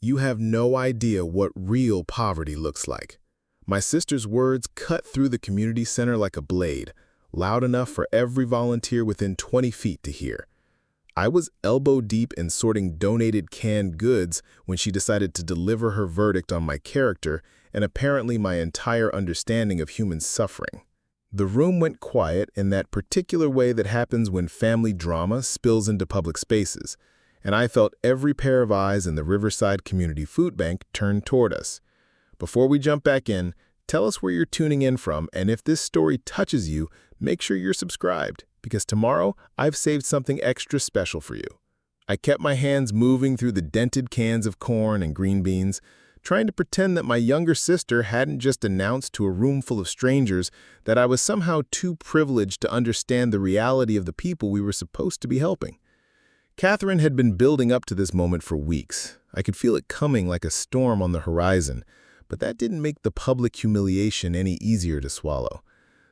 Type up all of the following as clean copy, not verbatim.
You have no idea what real poverty looks like. My sister's words cut through the community center like a blade, loud enough for every volunteer within 20 feet to hear. I was elbow deep in sorting donated canned goods when she decided to deliver her verdict on my character and apparently my entire understanding of human suffering. The room went quiet in that particular way that happens when family drama spills into public spaces, and I felt every pair of eyes in the Riverside Community Food Bank turned toward us. Before we jump back in, tell us where you're tuning in from, and if this story touches you, make sure you're subscribed, because tomorrow I've saved something extra special for you. I kept my hands moving through the dented cans of corn and green beans, trying to pretend that my younger sister hadn't just announced to a room full of strangers that I was somehow too privileged to understand the reality of the people we were supposed to be helping. Catherine had been building up to this moment for weeks. I could feel it coming like a storm on the horizon, but that didn't make the public humiliation any easier to swallow.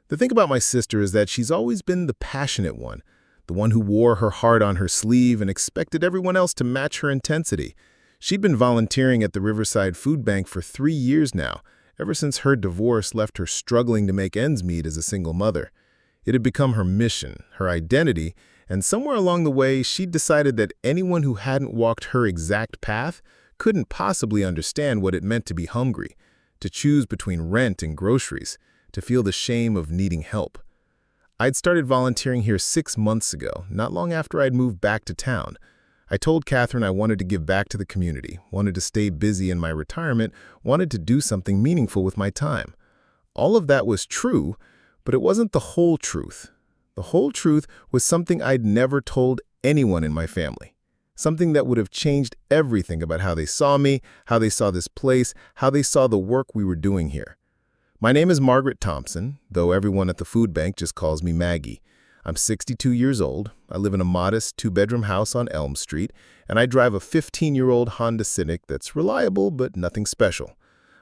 The thing about my sister is that she's always been the passionate one, the one who wore her heart on her sleeve and expected everyone else to match her intensity. She'd been volunteering at the Riverside Food Bank for 3 years now, ever since her divorce left her struggling to make ends meet as a single mother. It had become her mission, her identity, and somewhere along the way, she'd decided that anyone who hadn't walked her exact path couldn't possibly understand what it meant to be hungry, to choose between rent and groceries, to feel the shame of needing help. I'd started volunteering here 6 months ago, not long after I'd moved back to town. I told Catherine I wanted to give back to the community, wanted to stay busy in my retirement, wanted to do something meaningful with my time. All of that was true, but it wasn't the whole truth. The whole truth was something I'd never told anyone in my family. Something that would have changed everything about how they saw me, how they saw this place, how they saw the work we were doing here. My name is Margaret Thompson, though everyone at the food bank just calls me Maggie. I'm 62 years old, I live in a modest 2-bedroom house on Elm Street, and I drive a 15-year-old Honda Civic that's reliable but nothing special.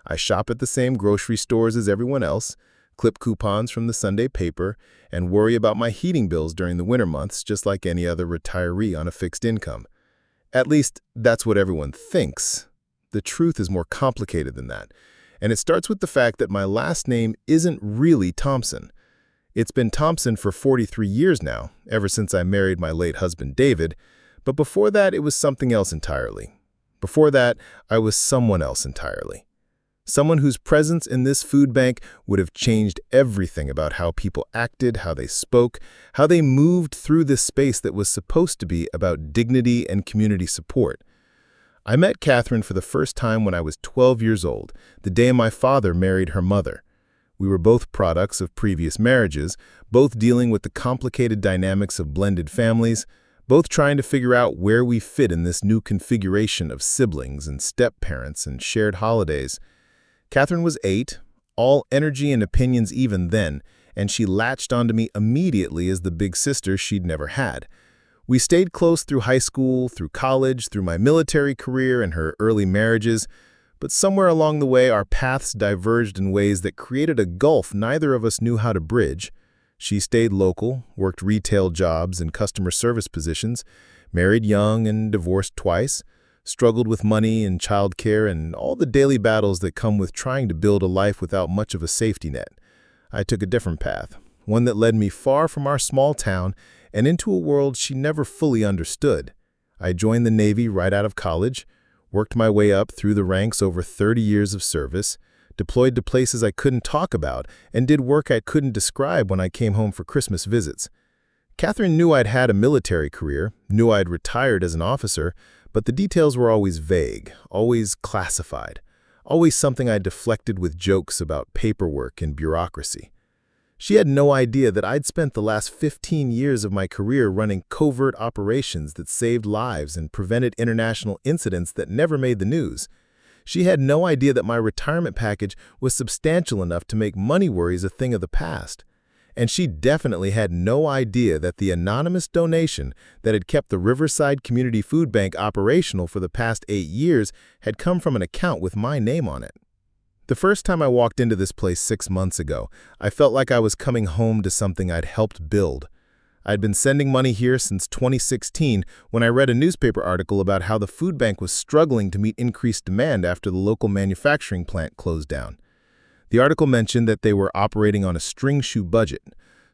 I shop at the same grocery stores as everyone else, clip coupons from the Sunday paper, and worry about my heating bills during the winter months just like any other retiree on a fixed income. At least, that's what everyone thinks. The truth is more complicated than that, and it starts with the fact that my last name isn't really Thompson. It's been Thompson for 43 years now, ever since I married my late husband David, but before that it was something else entirely. Before that, I was someone else entirely. Someone whose presence in this food bank would have changed everything about how people acted, how they spoke, how they moved through this space that was supposed to be about dignity and community support. I met Catherine for the first time when I was 12 years old, the day my father married her mother. We were both products of previous marriages, both dealing with the complicated dynamics of blended families, both trying to figure out where we fit in this new configuration of siblings and step-parents and shared holidays. Catherine was 8, all energy and opinions even then, and she latched onto me immediately as the big sister she'd never had. We stayed close through high school, through college, through my military career and her early marriages, but somewhere along the way our paths diverged in ways that created a gulf neither of us knew how to bridge. She stayed local, worked retail jobs and customer service positions, married young and divorced twice, struggled with money and childcare and all the daily battles that come with trying to build a life without much of a safety net. I took a different path, one that led me far from our small town and into a world she never fully understood. I joined the Navy right out of college, worked my way up through the ranks over 30 years of service, deployed to places I couldn't talk about, and did work I couldn't describe when I came home for Christmas visits. Catherine knew I'd had a military career, knew I'd retired as an officer, but the details were always vague, always classified, always something I deflected with jokes about paperwork and bureaucracy. She had no idea that I'd spent the last 15 years of my career running covert operations that saved lives and prevented international incidents that never made the news. She had no idea that my retirement package was substantial enough to make money worries a thing of the past. And she definitely had no idea that the anonymous donation that had kept the Riverside Community Food Bank operational for the past 8 years had come from an account with my name on it. The first time I walked into this place 6 months ago, I felt like I was coming home to something I'd helped build. I'd been sending money here since 2016 when I read a newspaper article about how the food bank was struggling to meet increased demand after the local manufacturing plant closed down. The article mentioned that they were operating on a string-shoe budget,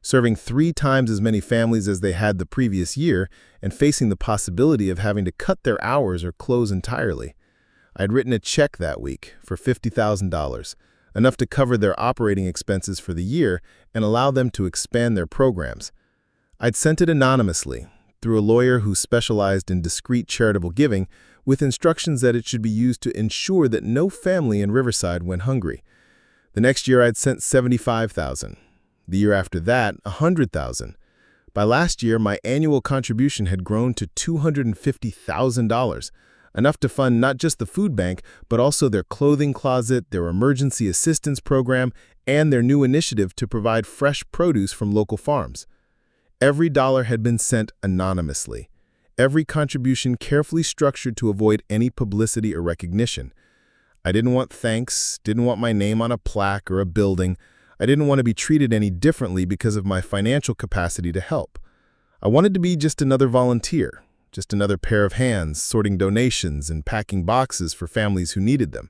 serving 3 times as many families as they had the previous year and facing the possibility of having to cut their hours or close entirely. I'd written a check that week for $50,000, enough to cover their operating expenses for the year and allow them to expand their programs. I'd sent it anonymously, through a lawyer who specialized in discreet charitable giving, with instructions that it should be used to ensure that no family in Riverside went hungry. The next year I'd sent $75,000. The year after that, $100,000. By last year, my annual contribution had grown to $250,000, enough to fund not just the food bank, but also their clothing closet, their emergency assistance program, and their new initiative to provide fresh produce from local farms. Every dollar had been sent anonymously, every contribution carefully structured to avoid any publicity or recognition. I didn't want thanks, didn't want my name on a plaque or a building. I didn't want to be treated any differently because of my financial capacity to help. I wanted to be just another volunteer, just another pair of hands sorting donations and packing boxes for families who needed them.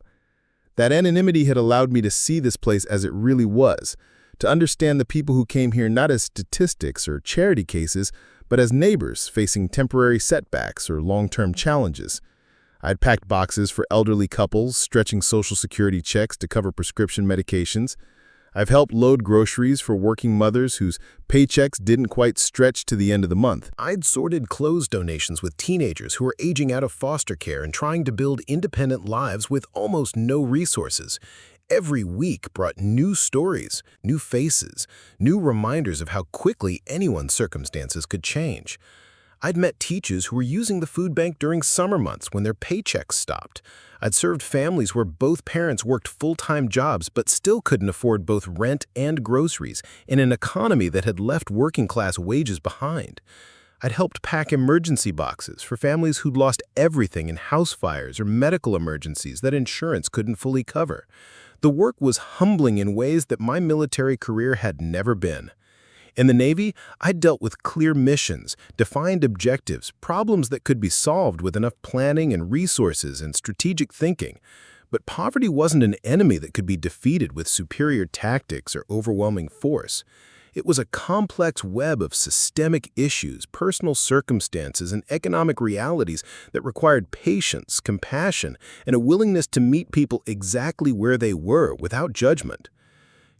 That anonymity had allowed me to see this place as it really was, to understand the people who came here not as statistics or charity cases, but as neighbors facing temporary setbacks or long-term challenges. I'd packed boxes for elderly couples, stretching Social Security checks to cover prescription medications. I've helped load groceries for working mothers whose paychecks didn't quite stretch to the end of the month. I'd sorted clothes donations with teenagers who were aging out of foster care and trying to build independent lives with almost no resources. Every week brought new stories, new faces, new reminders of how quickly anyone's circumstances could change. I'd met teachers who were using the food bank during summer months when their paychecks stopped. I'd served families where both parents worked full-time jobs but still couldn't afford both rent and groceries in an economy that had left working-class wages behind. I'd helped pack emergency boxes for families who'd lost everything in house fires or medical emergencies that insurance couldn't fully cover. The work was humbling in ways that my military career had never been. In the Navy, I dealt with clear missions, defined objectives, problems that could be solved with enough planning and resources and strategic thinking. But poverty wasn't an enemy that could be defeated with superior tactics or overwhelming force. It was a complex web of systemic issues, personal circumstances, and economic realities that required patience, compassion, and a willingness to meet people exactly where they were without judgment.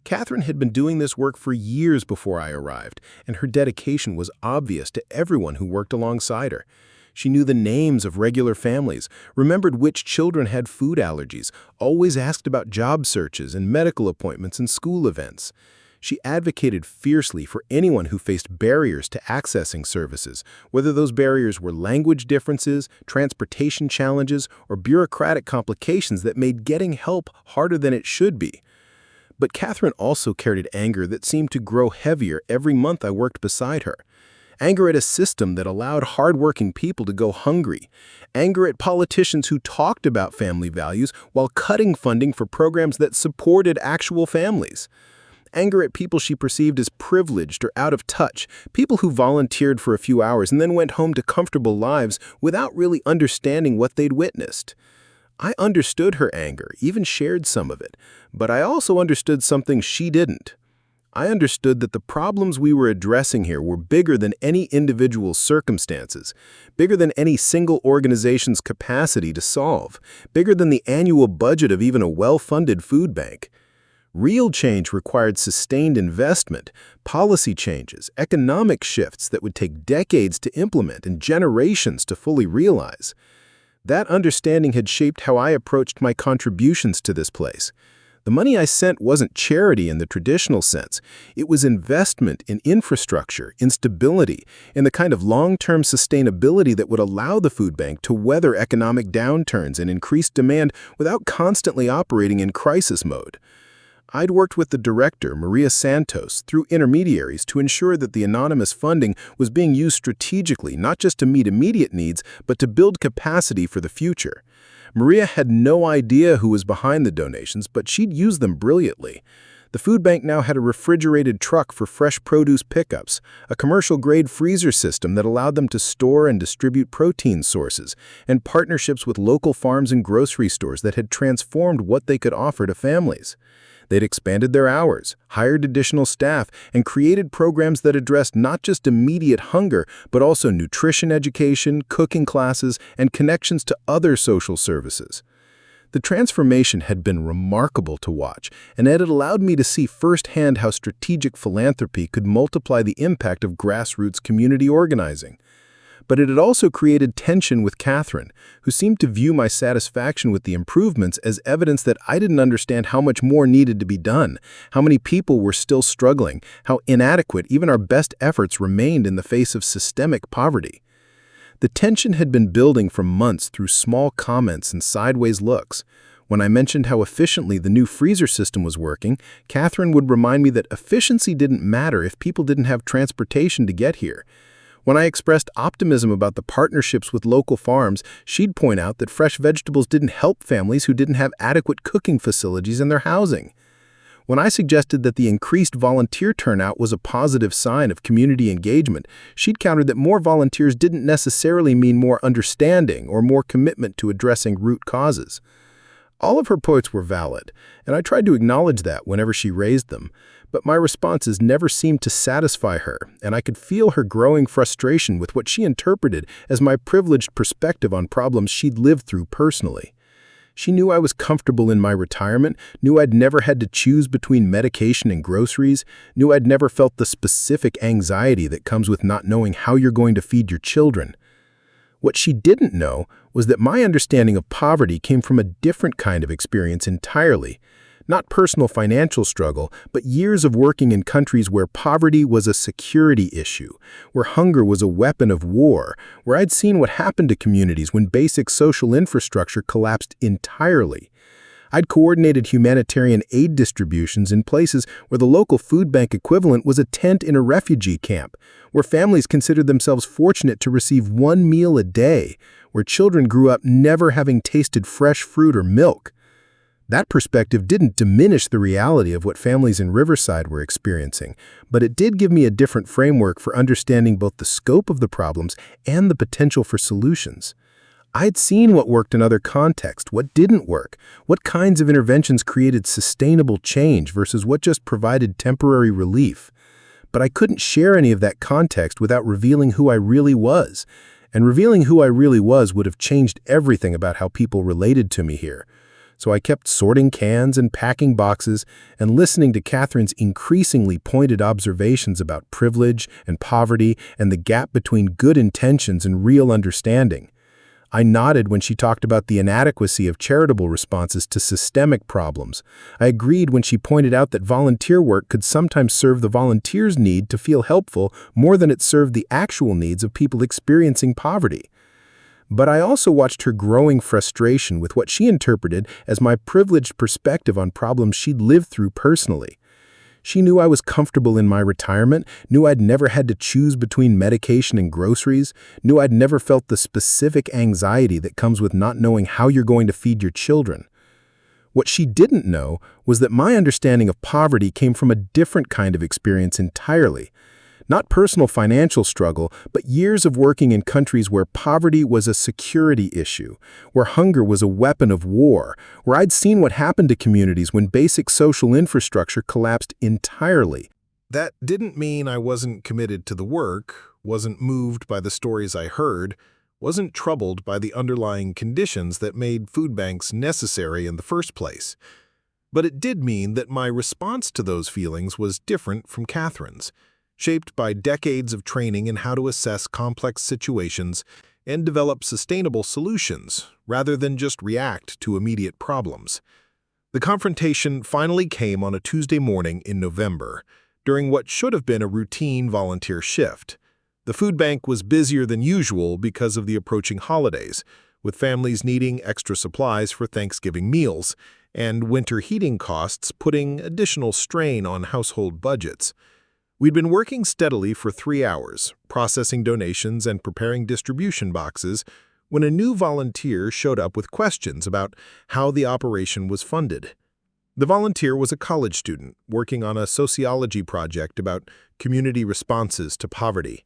Catherine had been doing this work for years before I arrived, and her dedication was obvious to everyone who worked alongside her. She knew the names of regular families, remembered which children had food allergies, always asked about job searches and medical appointments and school events. She advocated fiercely for anyone who faced barriers to accessing services, whether those barriers were language differences, transportation challenges, or bureaucratic complications that made getting help harder than it should be. But Catherine also carried anger that seemed to grow heavier every month I worked beside her. Anger at a system that allowed hardworking people to go hungry. Anger at politicians who talked about family values while cutting funding for programs that supported actual families. Anger at people she perceived as privileged or out of touch, people who volunteered for a few hours and then went home to comfortable lives without really understanding what they'd witnessed. I understood her anger, even shared some of it, but I also understood something she didn't. I understood that the problems we were addressing here were bigger than any individual circumstances, bigger than any single organization's capacity to solve, bigger than the annual budget of even a well-funded food bank. Real change required sustained investment, policy changes, economic shifts that would take decades to implement and generations to fully realize. That understanding had shaped how I approached my contributions to this place. The money I sent wasn't charity in the traditional sense. It was investment in infrastructure, in stability, in the kind of long-term sustainability that would allow the food bank to weather economic downturns and increased demand without constantly operating in crisis mode. I'd worked with the director, Maria Santos, through intermediaries to ensure that the anonymous funding was being used strategically, not just to meet immediate needs, but to build capacity for the future. Maria had no idea who was behind the donations, but she'd used them brilliantly. The food bank now had a refrigerated truck for fresh produce pickups, a commercial-grade freezer system that allowed them to store and distribute protein sources, and partnerships with local farms and grocery stores that had transformed what they could offer to families. They'd expanded their hours, hired additional staff, and created programs that addressed not just immediate hunger, but also nutrition education, cooking classes, and connections to other social services. The transformation had been remarkable to watch, and it had allowed me to see firsthand how strategic philanthropy could multiply the impact of grassroots community organizing. But it had also created tension with Catherine, who seemed to view my satisfaction with the improvements as evidence that I didn't understand how much more needed to be done, how many people were still struggling, how inadequate even our best efforts remained in the face of systemic poverty. The tension had been building for months through small comments and sideways looks. When I mentioned how efficiently the new freezer system was working, Catherine would remind me that efficiency didn't matter if people didn't have transportation to get here. When I expressed optimism about the partnerships with local farms, she'd point out that fresh vegetables didn't help families who didn't have adequate cooking facilities in their housing. When I suggested that the increased volunteer turnout was a positive sign of community engagement, she'd countered that more volunteers didn't necessarily mean more understanding or more commitment to addressing root causes. All of her points were valid, and I tried to acknowledge that whenever she raised them, but my responses never seemed to satisfy her, and I could feel her growing frustration with what she interpreted as my privileged perspective on problems she'd lived through personally. She knew I was comfortable in my retirement, knew I'd never had to choose between medication and groceries, knew I'd never felt the specific anxiety that comes with not knowing how you're going to feed your children. What she didn't know was that my understanding of poverty came from a different kind of experience entirely. Not personal financial struggle, but years of working in countries where poverty was a security issue, where hunger was a weapon of war, where I'd seen what happened to communities when basic social infrastructure collapsed entirely. I'd coordinated humanitarian aid distributions in places where the local food bank equivalent was a tent in a refugee camp, where families considered themselves fortunate to receive one meal a day, where children grew up never having tasted fresh fruit or milk. That perspective didn't diminish the reality of what families in Riverside were experiencing, but it did give me a different framework for understanding both the scope of the problems and the potential for solutions. I'd seen what worked in other contexts, what didn't work, what kinds of interventions created sustainable change versus what just provided temporary relief. But I couldn't share any of that context without revealing who I really was. And revealing who I really was would have changed everything about how people related to me here. So I kept sorting cans and packing boxes and listening to Catherine's increasingly pointed observations about privilege and poverty and the gap between good intentions and real understanding. I nodded when she talked about the inadequacy of charitable responses to systemic problems. I agreed when she pointed out that volunteer work could sometimes serve the volunteer's need to feel helpful more than it served the actual needs of people experiencing poverty. But I also watched her growing frustration with what she interpreted as my privileged perspective on problems she'd lived through personally. She knew I was comfortable in my retirement, knew I'd never had to choose between medication and groceries, knew I'd never felt the specific anxiety that comes with not knowing how you're going to feed your children. What she didn't know was that my understanding of poverty came from a different kind of experience entirely. Not personal financial struggle, but years of working in countries where poverty was a security issue, where hunger was a weapon of war, where I'd seen what happened to communities when basic social infrastructure collapsed entirely. That didn't mean I wasn't committed to the work, wasn't moved by the stories I heard, wasn't troubled by the underlying conditions that made food banks necessary in the first place. But it did mean that my response to those feelings was different from Catherine's, shaped by decades of training in how to assess complex situations and develop sustainable solutions rather than just react to immediate problems. The confrontation finally came on a Tuesday morning in November, during what should have been a routine volunteer shift. The food bank was busier than usual because of the approaching holidays, with families needing extra supplies for Thanksgiving meals and winter heating costs putting additional strain on household budgets. We'd been working steadily for 3 hours, processing donations and preparing distribution boxes, when a new volunteer showed up with questions about how the operation was funded. The volunteer was a college student working on a sociology project about community responses to poverty,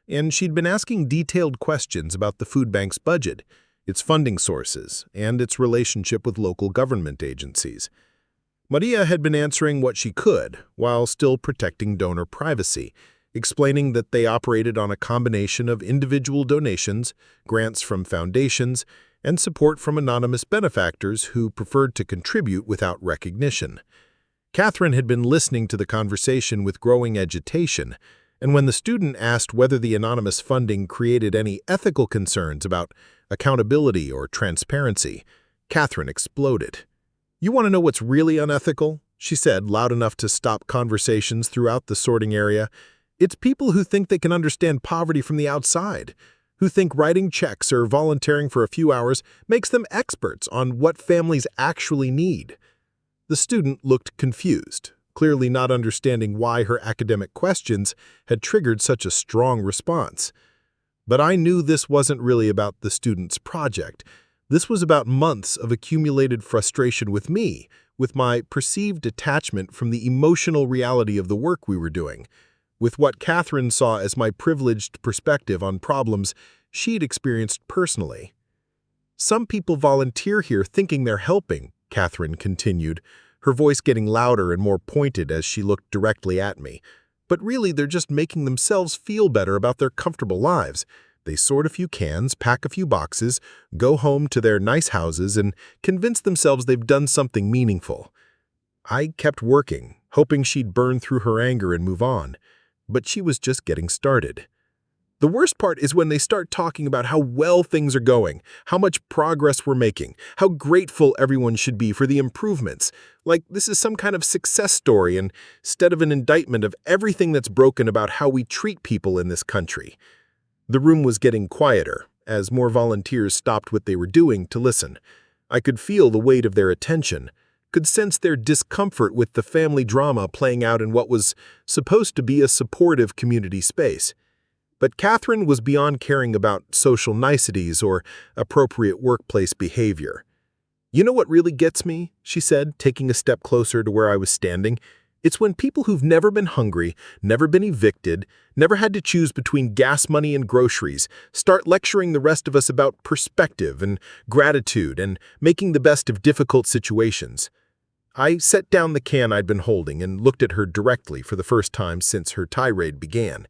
and she'd been asking detailed questions about the food bank's budget, its funding sources, and its relationship with local government agencies. Maria had been answering what she could, while still protecting donor privacy, explaining that they operated on a combination of individual donations, grants from foundations, and support from anonymous benefactors who preferred to contribute without recognition. Catherine had been listening to the conversation with growing agitation, and when the student asked whether the anonymous funding created any ethical concerns about accountability or transparency, Catherine exploded. "You want to know what's really unethical?" she said, loud enough to stop conversations throughout the sorting area. "It's people who think they can understand poverty from the outside, who think writing checks or volunteering for a few hours makes them experts on what families actually need." The student looked confused, clearly not understanding why her academic questions had triggered such a strong response. But I knew this wasn't really about the student's project. This was about months of accumulated frustration with me, with my perceived detachment from the emotional reality of the work we were doing, with what Catherine saw as my privileged perspective on problems she'd experienced personally. "Some people volunteer here thinking they're helping," Catherine continued, her voice getting louder and more pointed as she looked directly at me. "But really they're just making themselves feel better about their comfortable lives. They sort a few cans, pack a few boxes, go home to their nice houses, and convince themselves they've done something meaningful." I kept working, hoping she'd burn through her anger and move on, but she was just getting started. "The worst part is when they start talking about how well things are going, how much progress we're making, how grateful everyone should be for the improvements, like this is some kind of success story instead of an indictment of everything that's broken about how we treat people in this country." The room was getting quieter as more volunteers stopped what they were doing to listen. I could feel the weight of their attention, could sense their discomfort with the family drama playing out in what was supposed to be a supportive community space. But Catherine was beyond caring about social niceties or appropriate workplace behavior. "You know what really gets me?" she said, taking a step closer to where I was standing. "It's when people who've never been hungry, never been evicted, never had to choose between gas money and groceries, start lecturing the rest of us about perspective and gratitude and making the best of difficult situations." I set down the can I'd been holding and looked at her directly for the first time since her tirade began.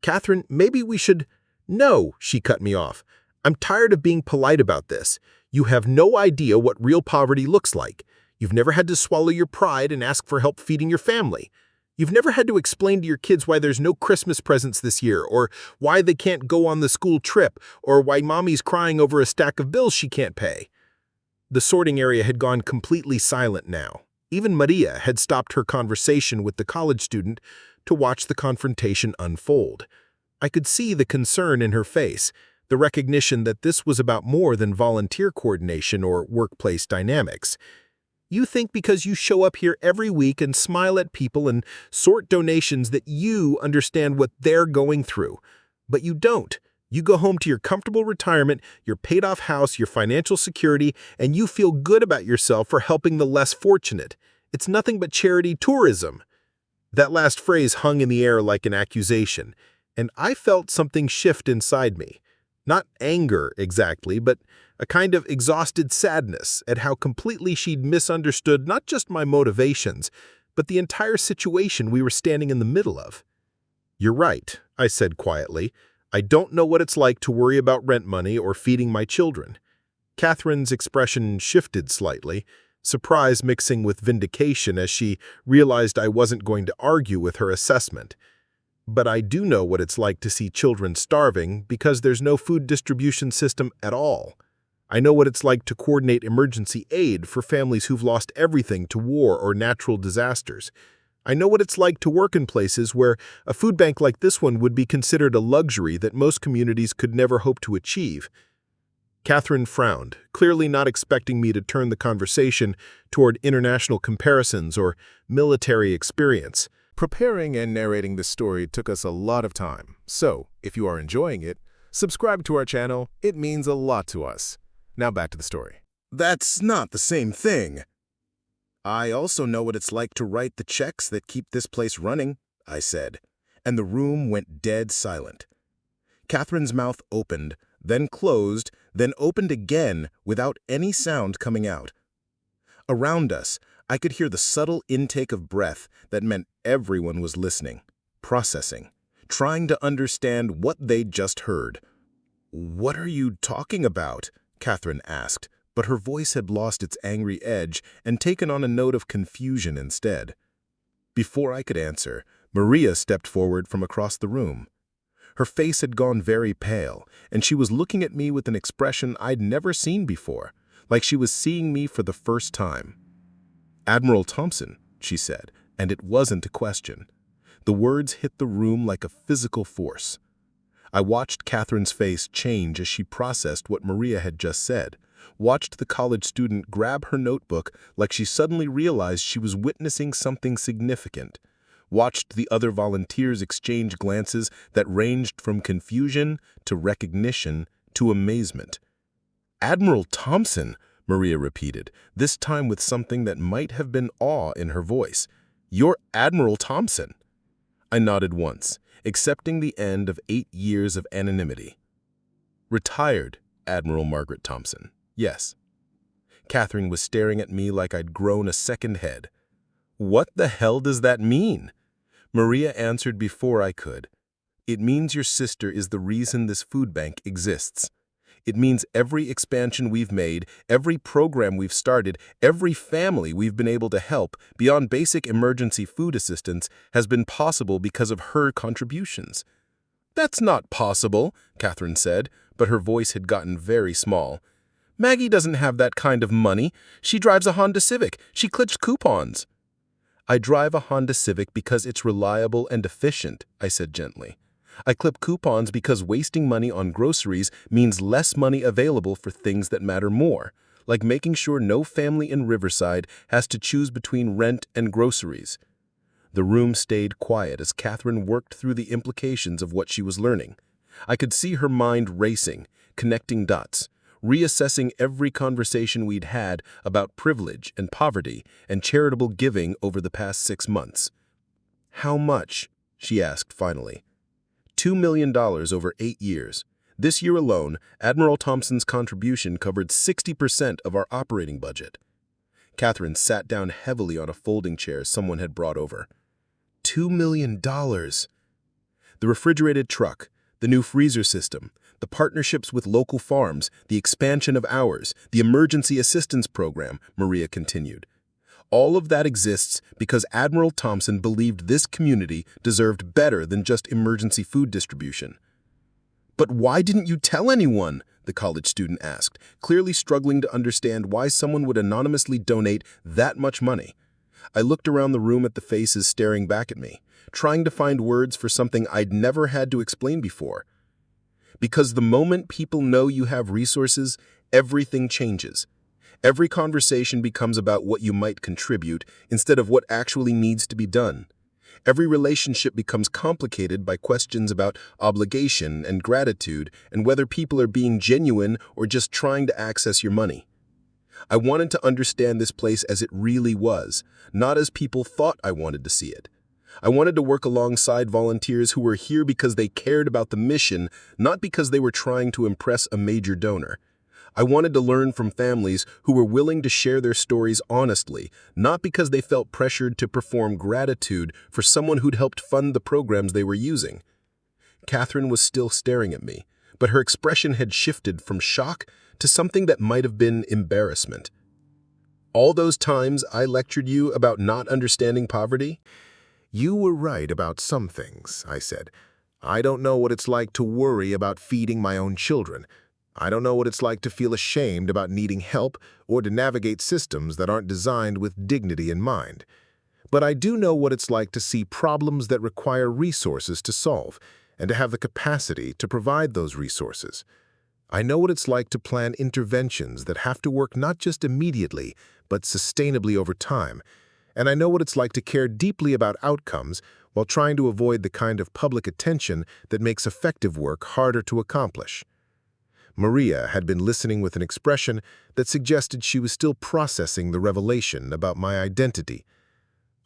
"Catherine, maybe we should—" "No," she cut me off. "I'm tired of being polite about this. You have no idea what real poverty looks like. You've never had to swallow your pride and ask for help feeding your family. You've never had to explain to your kids why there's no Christmas presents this year, or why they can't go on the school trip, or why mommy's crying over a stack of bills she can't pay." The sorting area had gone completely silent now. Even Maria had stopped her conversation with the college student to watch the confrontation unfold. I could see the concern in her face, the recognition that this was about more than volunteer coordination or workplace dynamics. "You think because you show up here every week and smile at people and sort donations that you understand what they're going through. But you don't. You go home to your comfortable retirement, your paid-off house, your financial security, and you feel good about yourself for helping the less fortunate. It's nothing but charity tourism." That last phrase hung in the air like an accusation, and I felt something shift inside me. Not anger exactly, but a kind of exhausted sadness at how completely she'd misunderstood not just my motivations, but the entire situation we were standing in the middle of. "You're right," I said quietly. "I don't know what it's like to worry about rent money or feeding my children." Catherine's expression shifted slightly, surprise mixing with vindication as she realized I wasn't going to argue with her assessment. "But I do know what it's like to see children starving because there's no food distribution system at all. I know what it's like to coordinate emergency aid for families who've lost everything to war or natural disasters. I know what it's like to work in places where a food bank like this one would be considered a luxury that most communities could never hope to achieve." Catherine frowned, clearly not expecting me to turn the conversation toward international comparisons or military experience. Preparing and narrating this story took us a lot of time, so if you are enjoying it, subscribe to our channel. It means a lot to us. Now back to the story. That's not the same thing. I also know what it's like to write the checks that keep this place running, I said, and the room went dead silent. Catherine's mouth opened, then closed, then opened again without any sound coming out. Around us, I could hear the subtle intake of breath that meant everyone was listening, processing, trying to understand what they'd just heard. "What are you talking about?" Catherine asked, but her voice had lost its angry edge and taken on a note of confusion instead. Before I could answer, Maria stepped forward from across the room. Her face had gone very pale, and she was looking at me with an expression I'd never seen before, like she was seeing me for the first time. "Admiral Thompson," she said, and it wasn't a question. The words hit the room like a physical force. I watched Catherine's face change as she processed what Maria had just said, watched the college student grab her notebook like she suddenly realized she was witnessing something significant, watched the other volunteers exchange glances that ranged from confusion to recognition to amazement. "Admiral Thompson," Maria repeated, this time with something that might have been awe in her voice. "You're Admiral Thompson." I nodded once, accepting the end of 8 years of anonymity. "Retired Admiral Margaret Thompson, yes." Catherine was staring at me like I'd grown a second head. "What the hell does that mean?" Maria answered before I could. "It means your sister is the reason this food bank exists. It means every expansion we've made, every program we've started, every family we've been able to help beyond basic emergency food assistance has been possible because of her contributions." "That's not possible," Catherine said, but her voice had gotten very small. "Maggie doesn't have that kind of money. She drives a Honda Civic. She clips coupons." "I drive a Honda Civic because it's reliable and efficient," I said gently. "I clip coupons because wasting money on groceries means less money available for things that matter more, like making sure no family in Riverside has to choose between rent and groceries." The room stayed quiet as Catherine worked through the implications of what she was learning. I could see her mind racing, connecting dots, reassessing every conversation we'd had about privilege and poverty and charitable giving over the past 6 months. "How much?" she asked finally. $2 million over 8 years. This year alone, Admiral Thompson's contribution covered 60% of our operating budget. Catherine sat down heavily on a folding chair someone had brought over. $2 million. The refrigerated truck, the new freezer system, the partnerships with local farms, the expansion of hours, the emergency assistance program, Maria continued. All of that exists because Admiral Thompson believed this community deserved better than just emergency food distribution. "But why didn't you tell anyone?" the college student asked, clearly struggling to understand why someone would anonymously donate that much money. I looked around the room at the faces staring back at me, trying to find words for something I'd never had to explain before. "Because the moment people know you have resources, everything changes. Every conversation becomes about what you might contribute instead of what actually needs to be done. Every relationship becomes complicated by questions about obligation and gratitude and whether people are being genuine or just trying to access your money. I wanted to understand this place as it really was, not as people thought I wanted to see it. I wanted to work alongside volunteers who were here because they cared about the mission, not because they were trying to impress a major donor. I wanted to learn from families who were willing to share their stories honestly, not because they felt pressured to perform gratitude for someone who'd helped fund the programs they were using." Catherine was still staring at me, but her expression had shifted from shock to something that might have been embarrassment. "All those times I lectured you about not understanding poverty?" "You were right about some things," I said. "I don't know what it's like to worry about feeding my own children. I don't know what it's like to feel ashamed about needing help or to navigate systems that aren't designed with dignity in mind. But I do know what it's like to see problems that require resources to solve and to have the capacity to provide those resources. I know what it's like to plan interventions that have to work not just immediately, but sustainably over time. And I know what it's like to care deeply about outcomes while trying to avoid the kind of public attention that makes effective work harder to accomplish." Maria had been listening with an expression that suggested she was still processing the revelation about my identity.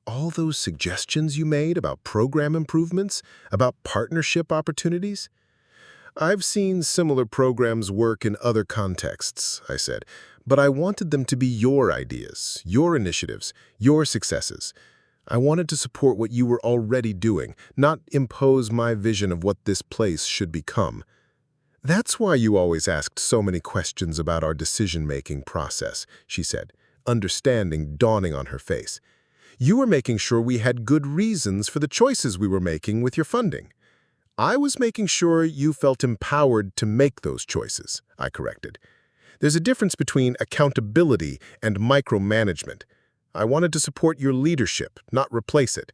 All those suggestions you made about program improvements, about partnership opportunities? I've seen similar programs work in other contexts, I said, but I wanted them to be your ideas, your initiatives, your successes. I wanted to support what you were already doing, not impose my vision of what this place should become. That's why you always asked so many questions about our decision-making process, she said, understanding dawning on her face. You were making sure we had good reasons for the choices we were making with your funding. I was making sure you felt empowered to make those choices, I corrected. There's a difference between accountability and micromanagement. I wanted to support your leadership, not replace it.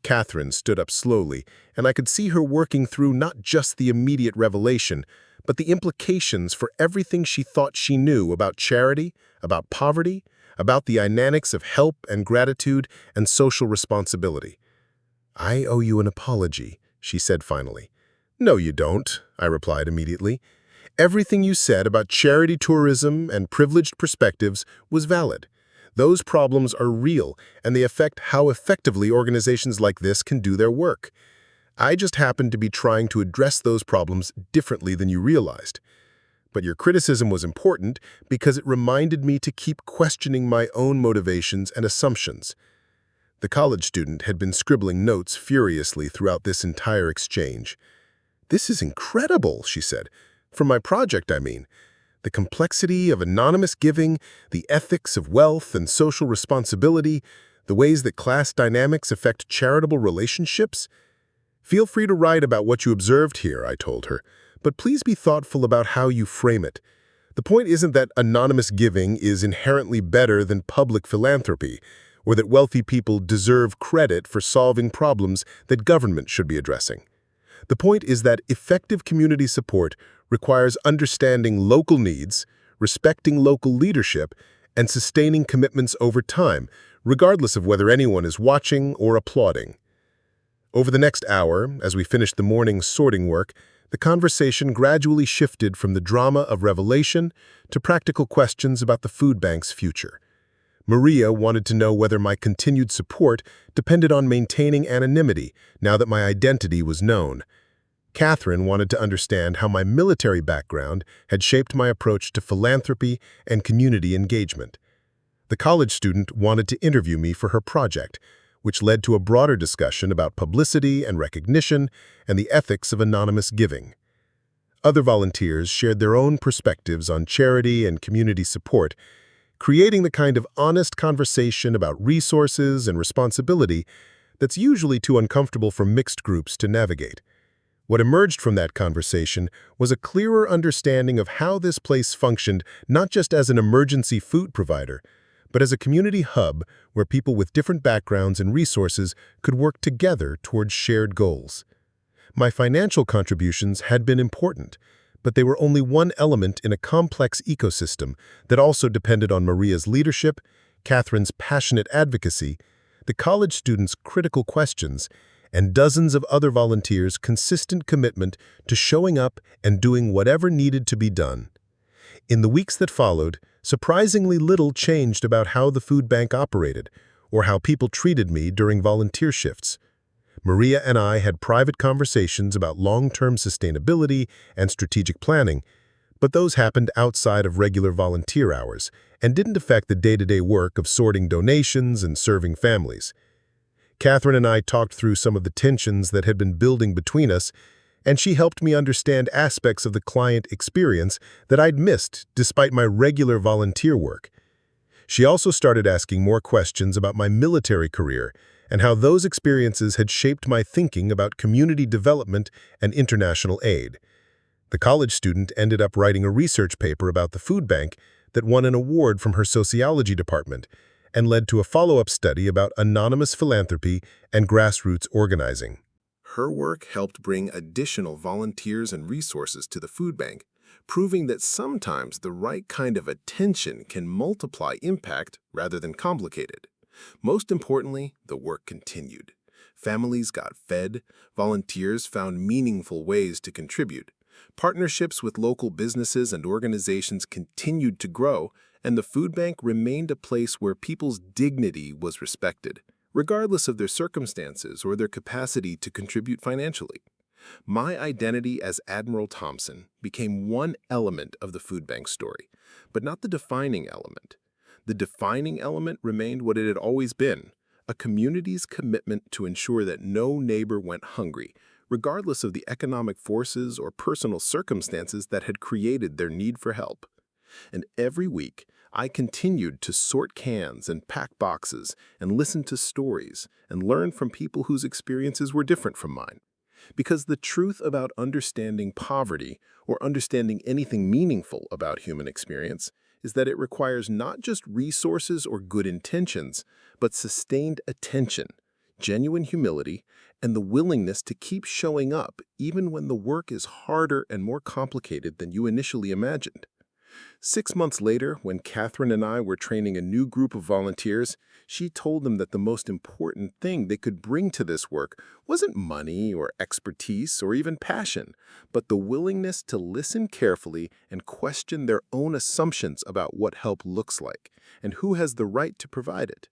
Catherine stood up slowly, and I could see her working through not just the immediate revelation, but the implications for everything she thought she knew about charity, about poverty, about the dynamics of help and gratitude and social responsibility. I owe you an apology, she said finally. No, you don't, I replied immediately. Everything you said about charity tourism and privileged perspectives was valid. Those problems are real, and they affect how effectively organizations like this can do their work. I just happened to be trying to address those problems differently than you realized. But your criticism was important because it reminded me to keep questioning my own motivations and assumptions. The college student had been scribbling notes furiously throughout this entire exchange. "This is incredible," she said. "For my project, I mean. The complexity of anonymous giving, the ethics of wealth and social responsibility, the ways that class dynamics affect charitable relationships. Feel free to write about what you observed here," I told her, "but please be thoughtful about how you frame it. The point isn't that anonymous giving is inherently better than public philanthropy, or that wealthy people deserve credit for solving problems that government should be addressing. The point is that effective community support requires understanding local needs, respecting local leadership, and sustaining commitments over time, regardless of whether anyone is watching or applauding." Over the next hour, as we finished the morning's sorting work, the conversation gradually shifted from the drama of revelation to practical questions about the food bank's future. Maria wanted to know whether my continued support depended on maintaining anonymity now that my identity was known. Catherine wanted to understand how my military background had shaped my approach to philanthropy and community engagement. The college student wanted to interview me for her project, which led to a broader discussion about publicity and recognition and the ethics of anonymous giving. Other volunteers shared their own perspectives on charity and community support, creating the kind of honest conversation about resources and responsibility that's usually too uncomfortable for mixed groups to navigate. What emerged from that conversation was a clearer understanding of how this place functioned not just as an emergency food provider, but as a community hub where people with different backgrounds and resources could work together towards shared goals. My financial contributions had been important, but they were only one element in a complex ecosystem that also depended on Maria's leadership, Catherine's passionate advocacy, the college students' critical questions, and dozens of other volunteers' consistent commitment to showing up and doing whatever needed to be done. In the weeks that followed, surprisingly little changed about how the food bank operated or how people treated me during volunteer shifts. Maria and I had private conversations about long-term sustainability and strategic planning, but those happened outside of regular volunteer hours and didn't affect the day-to-day work of sorting donations and serving families. Catherine and I talked through some of the tensions that had been building between us, and she helped me understand aspects of the client experience that I'd missed despite my regular volunteer work. She also started asking more questions about my military career and how those experiences had shaped my thinking about community development and international aid. The college student ended up writing a research paper about the food bank that won an award from her sociology department and led to a follow-up study about anonymous philanthropy and grassroots organizing. Her work helped bring additional volunteers and resources to the food bank, proving that sometimes the right kind of attention can multiply impact rather than complicate it. Most importantly, the work continued. Families got fed, volunteers found meaningful ways to contribute, Partnerships with local businesses and organizations continued to grow, and the food bank remained a place where people's dignity was respected, regardless of their circumstances or their capacity to contribute financially. My identity as Admiral Thompson became one element of the food bank story, but not the defining element. The defining element remained what it had always been, a community's commitment to ensure that no neighbor went hungry, regardless of the economic forces or personal circumstances that had created their need for help. And every week, I continued to sort cans and pack boxes and listen to stories and learn from people whose experiences were different from mine. Because the truth about understanding poverty or understanding anything meaningful about human experience is that it requires not just resources or good intentions, but sustained attention, genuine humility, and the willingness to keep showing up even when the work is harder and more complicated than you initially imagined. 6 months later, when Catherine and I were training a new group of volunteers, she told them that the most important thing they could bring to this work wasn't money or expertise or even passion, but the willingness to listen carefully and question their own assumptions about what help looks like and who has the right to provide it.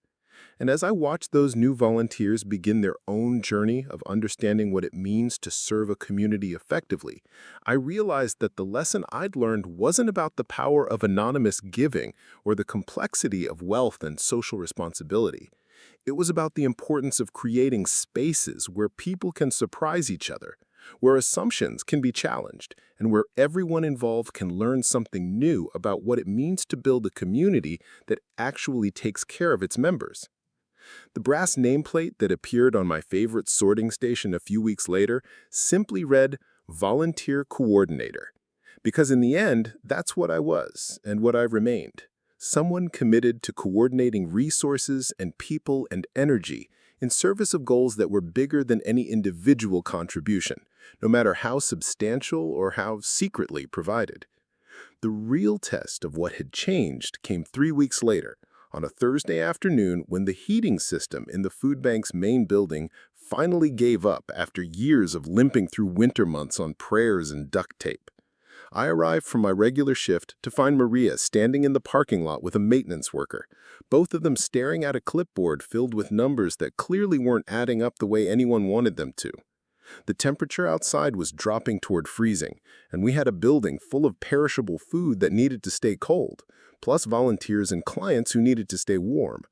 And as I watched those new volunteers begin their own journey of understanding what it means to serve a community effectively, I realized that the lesson I'd learned wasn't about the power of anonymous giving or the complexity of wealth and social responsibility. It was about the importance of creating spaces where people can surprise each other, where assumptions can be challenged, and where everyone involved can learn something new about what it means to build a community that actually takes care of its members. The brass nameplate that appeared on my favorite sorting station a few weeks later simply read Volunteer Coordinator. Because in the end, that's what I was and what I remained. Someone committed to coordinating resources and people and energy in service of goals that were bigger than any individual contribution, no matter how substantial or how secretly provided. The real test of what had changed came 3 weeks later, on a Thursday afternoon when the heating system in the food bank's main building finally gave up after years of limping through winter months on prayers and duct tape. I arrived from my regular shift to find Maria standing in the parking lot with a maintenance worker, both of them staring at a clipboard filled with numbers that clearly weren't adding up the way anyone wanted them to. The temperature outside was dropping toward freezing, and we had a building full of perishable food that needed to stay cold, plus volunteers and clients who needed to stay warm.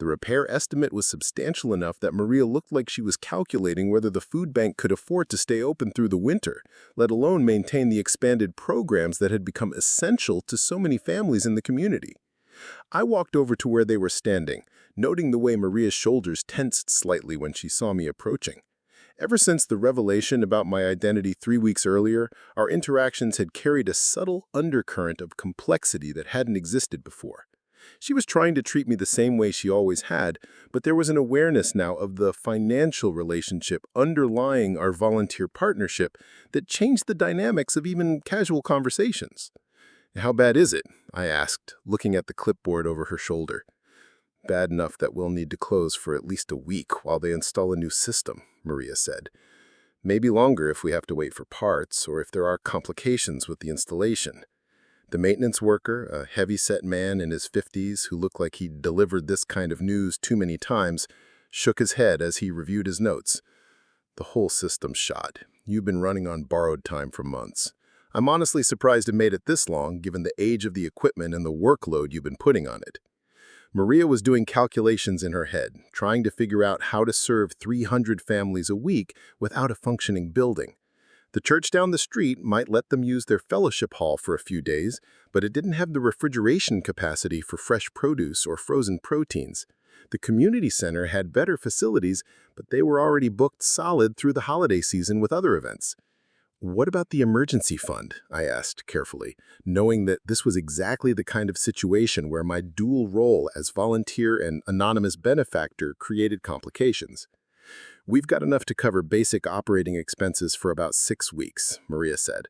The repair estimate was substantial enough that Maria looked like she was calculating whether the food bank could afford to stay open through the winter, let alone maintain the expanded programs that had become essential to so many families in the community. I walked over to where they were standing, noting the way Maria's shoulders tensed slightly when she saw me approaching. Ever since the revelation about my identity 3 weeks earlier, our interactions had carried a subtle undercurrent of complexity that hadn't existed before. She was trying to treat me the same way she always had, but there was an awareness now of the financial relationship underlying our volunteer partnership that changed the dynamics of even casual conversations. "How bad is it?" I asked, looking at the clipboard over her shoulder. "Bad enough that we'll need to close for at least a week while they install a new system," Maria said. "Maybe longer if we have to wait for parts or if there are complications with the installation." The maintenance worker, a heavy-set man in his 50s who looked like he'd delivered this kind of news too many times, shook his head as he reviewed his notes. "The whole system's shot. You've been running on borrowed time for months. I'm honestly surprised it made it this long, given the age of the equipment and the workload you've been putting on it." Maria was doing calculations in her head, trying to figure out how to serve 300 families a week without a functioning building. The church down the street might let them use their fellowship hall for a few days, but it didn't have the refrigeration capacity for fresh produce or frozen proteins. The community center had better facilities, but they were already booked solid through the holiday season with other events. "What about the emergency fund?" I asked carefully, knowing that this was exactly the kind of situation where my dual role as volunteer and anonymous benefactor created complications. "We've got enough to cover basic operating expenses for about 6 weeks, Maria said.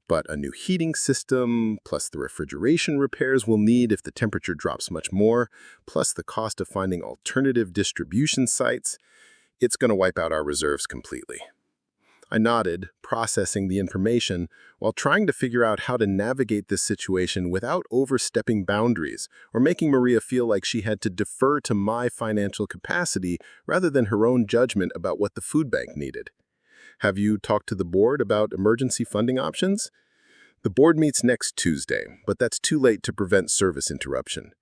But a new heating system, plus the refrigeration repairs we'll need if the temperature drops much more, plus the cost of finding alternative distribution sites, it's going to wipe out our reserves completely." I nodded, processing the information, while trying to figure out how to navigate this situation without overstepping boundaries or making Maria feel like she had to defer to my financial capacity rather than her own judgment about what the food bank needed. Have you talked to the board about emergency funding options? The board meets next Tuesday, but that's too late to prevent service interruption.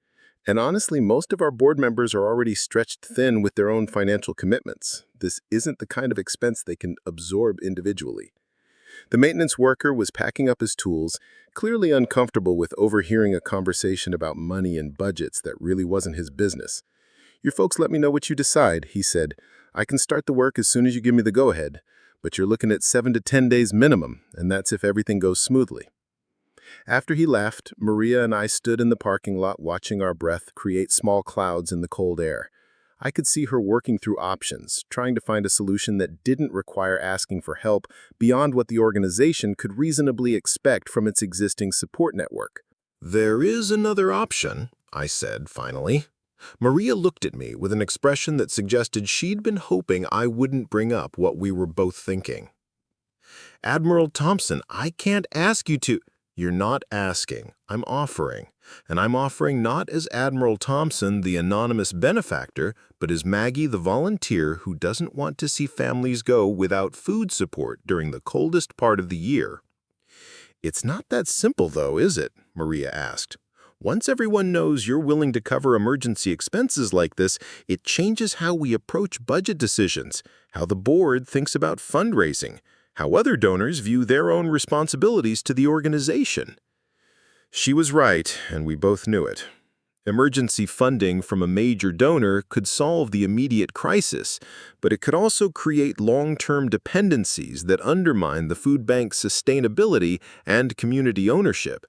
And honestly, most of our board members are already stretched thin with their own financial commitments. This isn't the kind of expense they can absorb individually. The maintenance worker was packing up his tools, clearly uncomfortable with overhearing a conversation about money and budgets that really wasn't his business. "Your folks let me know what you decide," he said. "I can start the work as soon as you give me the go-ahead, but you're looking at 7 to 10 days minimum, and that's if everything goes smoothly." After he left, Maria and I stood in the parking lot watching our breath create small clouds in the cold air. I could see her working through options, trying to find a solution that didn't require asking for help beyond what the organization could reasonably expect from its existing support network. "There is another option," I said finally. Maria looked at me with an expression that suggested she'd been hoping I wouldn't bring up what we were both thinking. "Admiral Thompson, I can't ask you to—" "You're not asking, I'm offering. And I'm offering not as Admiral Thompson, the anonymous benefactor, but as Maggie, the volunteer who doesn't want to see families go without food support during the coldest part of the year." "It's not that simple, though, is it?" Maria asked. "Once everyone knows you're willing to cover emergency expenses like this, it changes how we approach budget decisions, how the board thinks about fundraising, how other donors view their own responsibilities to the organization." She was right, and we both knew it. Emergency funding from a major donor could solve the immediate crisis, but it could also create long-term dependencies that undermine the food bank's sustainability and community ownership.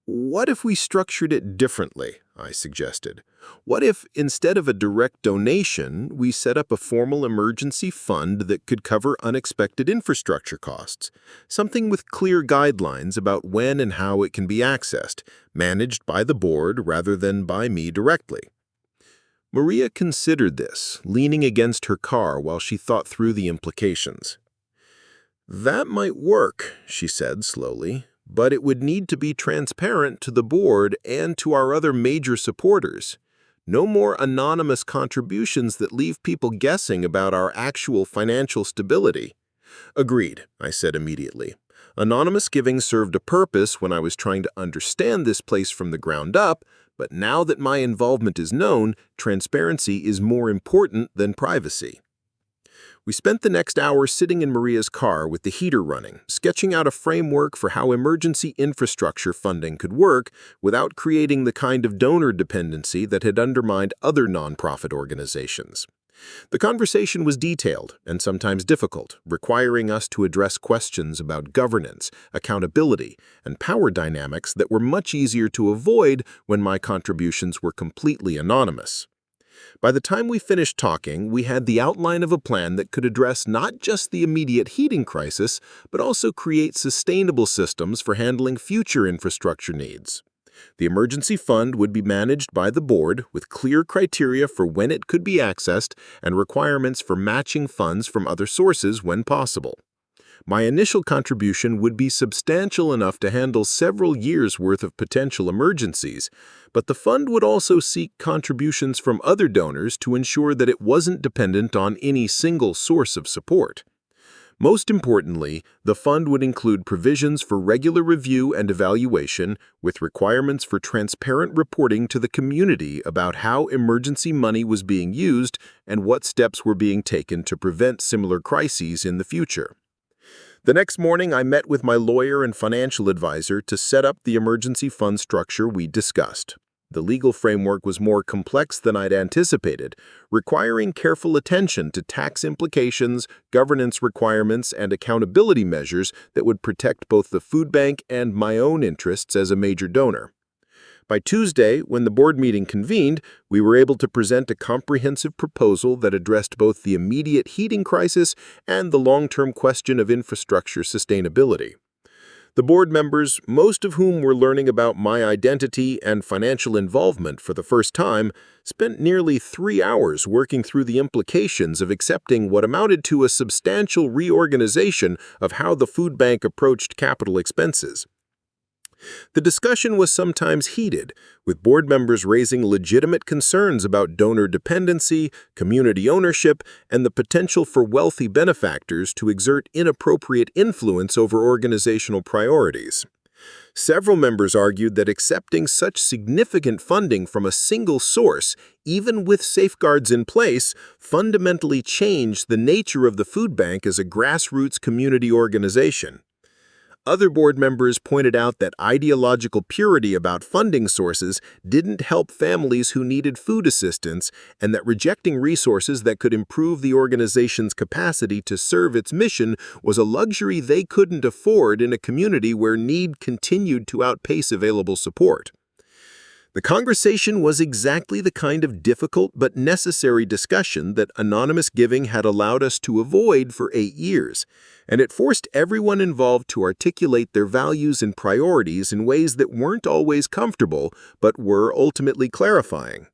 "What if we structured it differently?" I suggested. "What if, instead of a direct donation, we set up a formal emergency fund that could cover unexpected infrastructure costs? Something with clear guidelines about when and how it can be accessed, managed by the board rather than by me directly." Maria considered this, leaning against her car while she thought through the implications. "That might work," she said slowly. "But it would need to be transparent to the board and to our other major supporters. No more anonymous contributions that leave people guessing about our actual financial stability." "Agreed," I said immediately. "Anonymous giving served a purpose when I was trying to understand this place from the ground up, but now that my involvement is known, transparency is more important than privacy." We spent the next hour sitting in Maria's car with the heater running, sketching out a framework for how emergency infrastructure funding could work without creating the kind of donor dependency that had undermined other nonprofit organizations. The conversation was detailed and sometimes difficult, requiring us to address questions about governance, accountability, and power dynamics that were much easier to avoid when my contributions were completely anonymous. By the time we finished talking, we had the outline of a plan that could address not just the immediate heating crisis, but also create sustainable systems for handling future infrastructure needs. The emergency fund would be managed by the board with clear criteria for when it could be accessed and requirements for matching funds from other sources when possible. My initial contribution would be substantial enough to handle several years' worth of potential emergencies, but the fund would also seek contributions from other donors to ensure that it wasn't dependent on any single source of support. Most importantly, the fund would include provisions for regular review and evaluation, with requirements for transparent reporting to the community about how emergency money was being used and what steps were being taken to prevent similar crises in the future. The next morning, I met with my lawyer and financial advisor to set up the emergency fund structure we discussed. The legal framework was more complex than I'd anticipated, requiring careful attention to tax implications, governance requirements, and accountability measures that would protect both the food bank and my own interests as a major donor. By Tuesday, when the board meeting convened, we were able to present a comprehensive proposal that addressed both the immediate heating crisis and the long-term question of infrastructure sustainability. The board members, most of whom were learning about my identity and financial involvement for the first time, spent nearly 3 hours working through the implications of accepting what amounted to a substantial reorganization of how the food bank approached capital expenses. The discussion was sometimes heated, with board members raising legitimate concerns about donor dependency, community ownership, and the potential for wealthy benefactors to exert inappropriate influence over organizational priorities. Several members argued that accepting such significant funding from a single source, even with safeguards in place, fundamentally changed the nature of the food bank as a grassroots community organization. Other board members pointed out that ideological purity about funding sources didn't help families who needed food assistance, and that rejecting resources that could improve the organization's capacity to serve its mission was a luxury they couldn't afford in a community where need continued to outpace available support. The conversation was exactly the kind of difficult but necessary discussion that anonymous giving had allowed us to avoid for 8 years, and it forced everyone involved to articulate their values and priorities in ways that weren't always comfortable but were ultimately clarifying.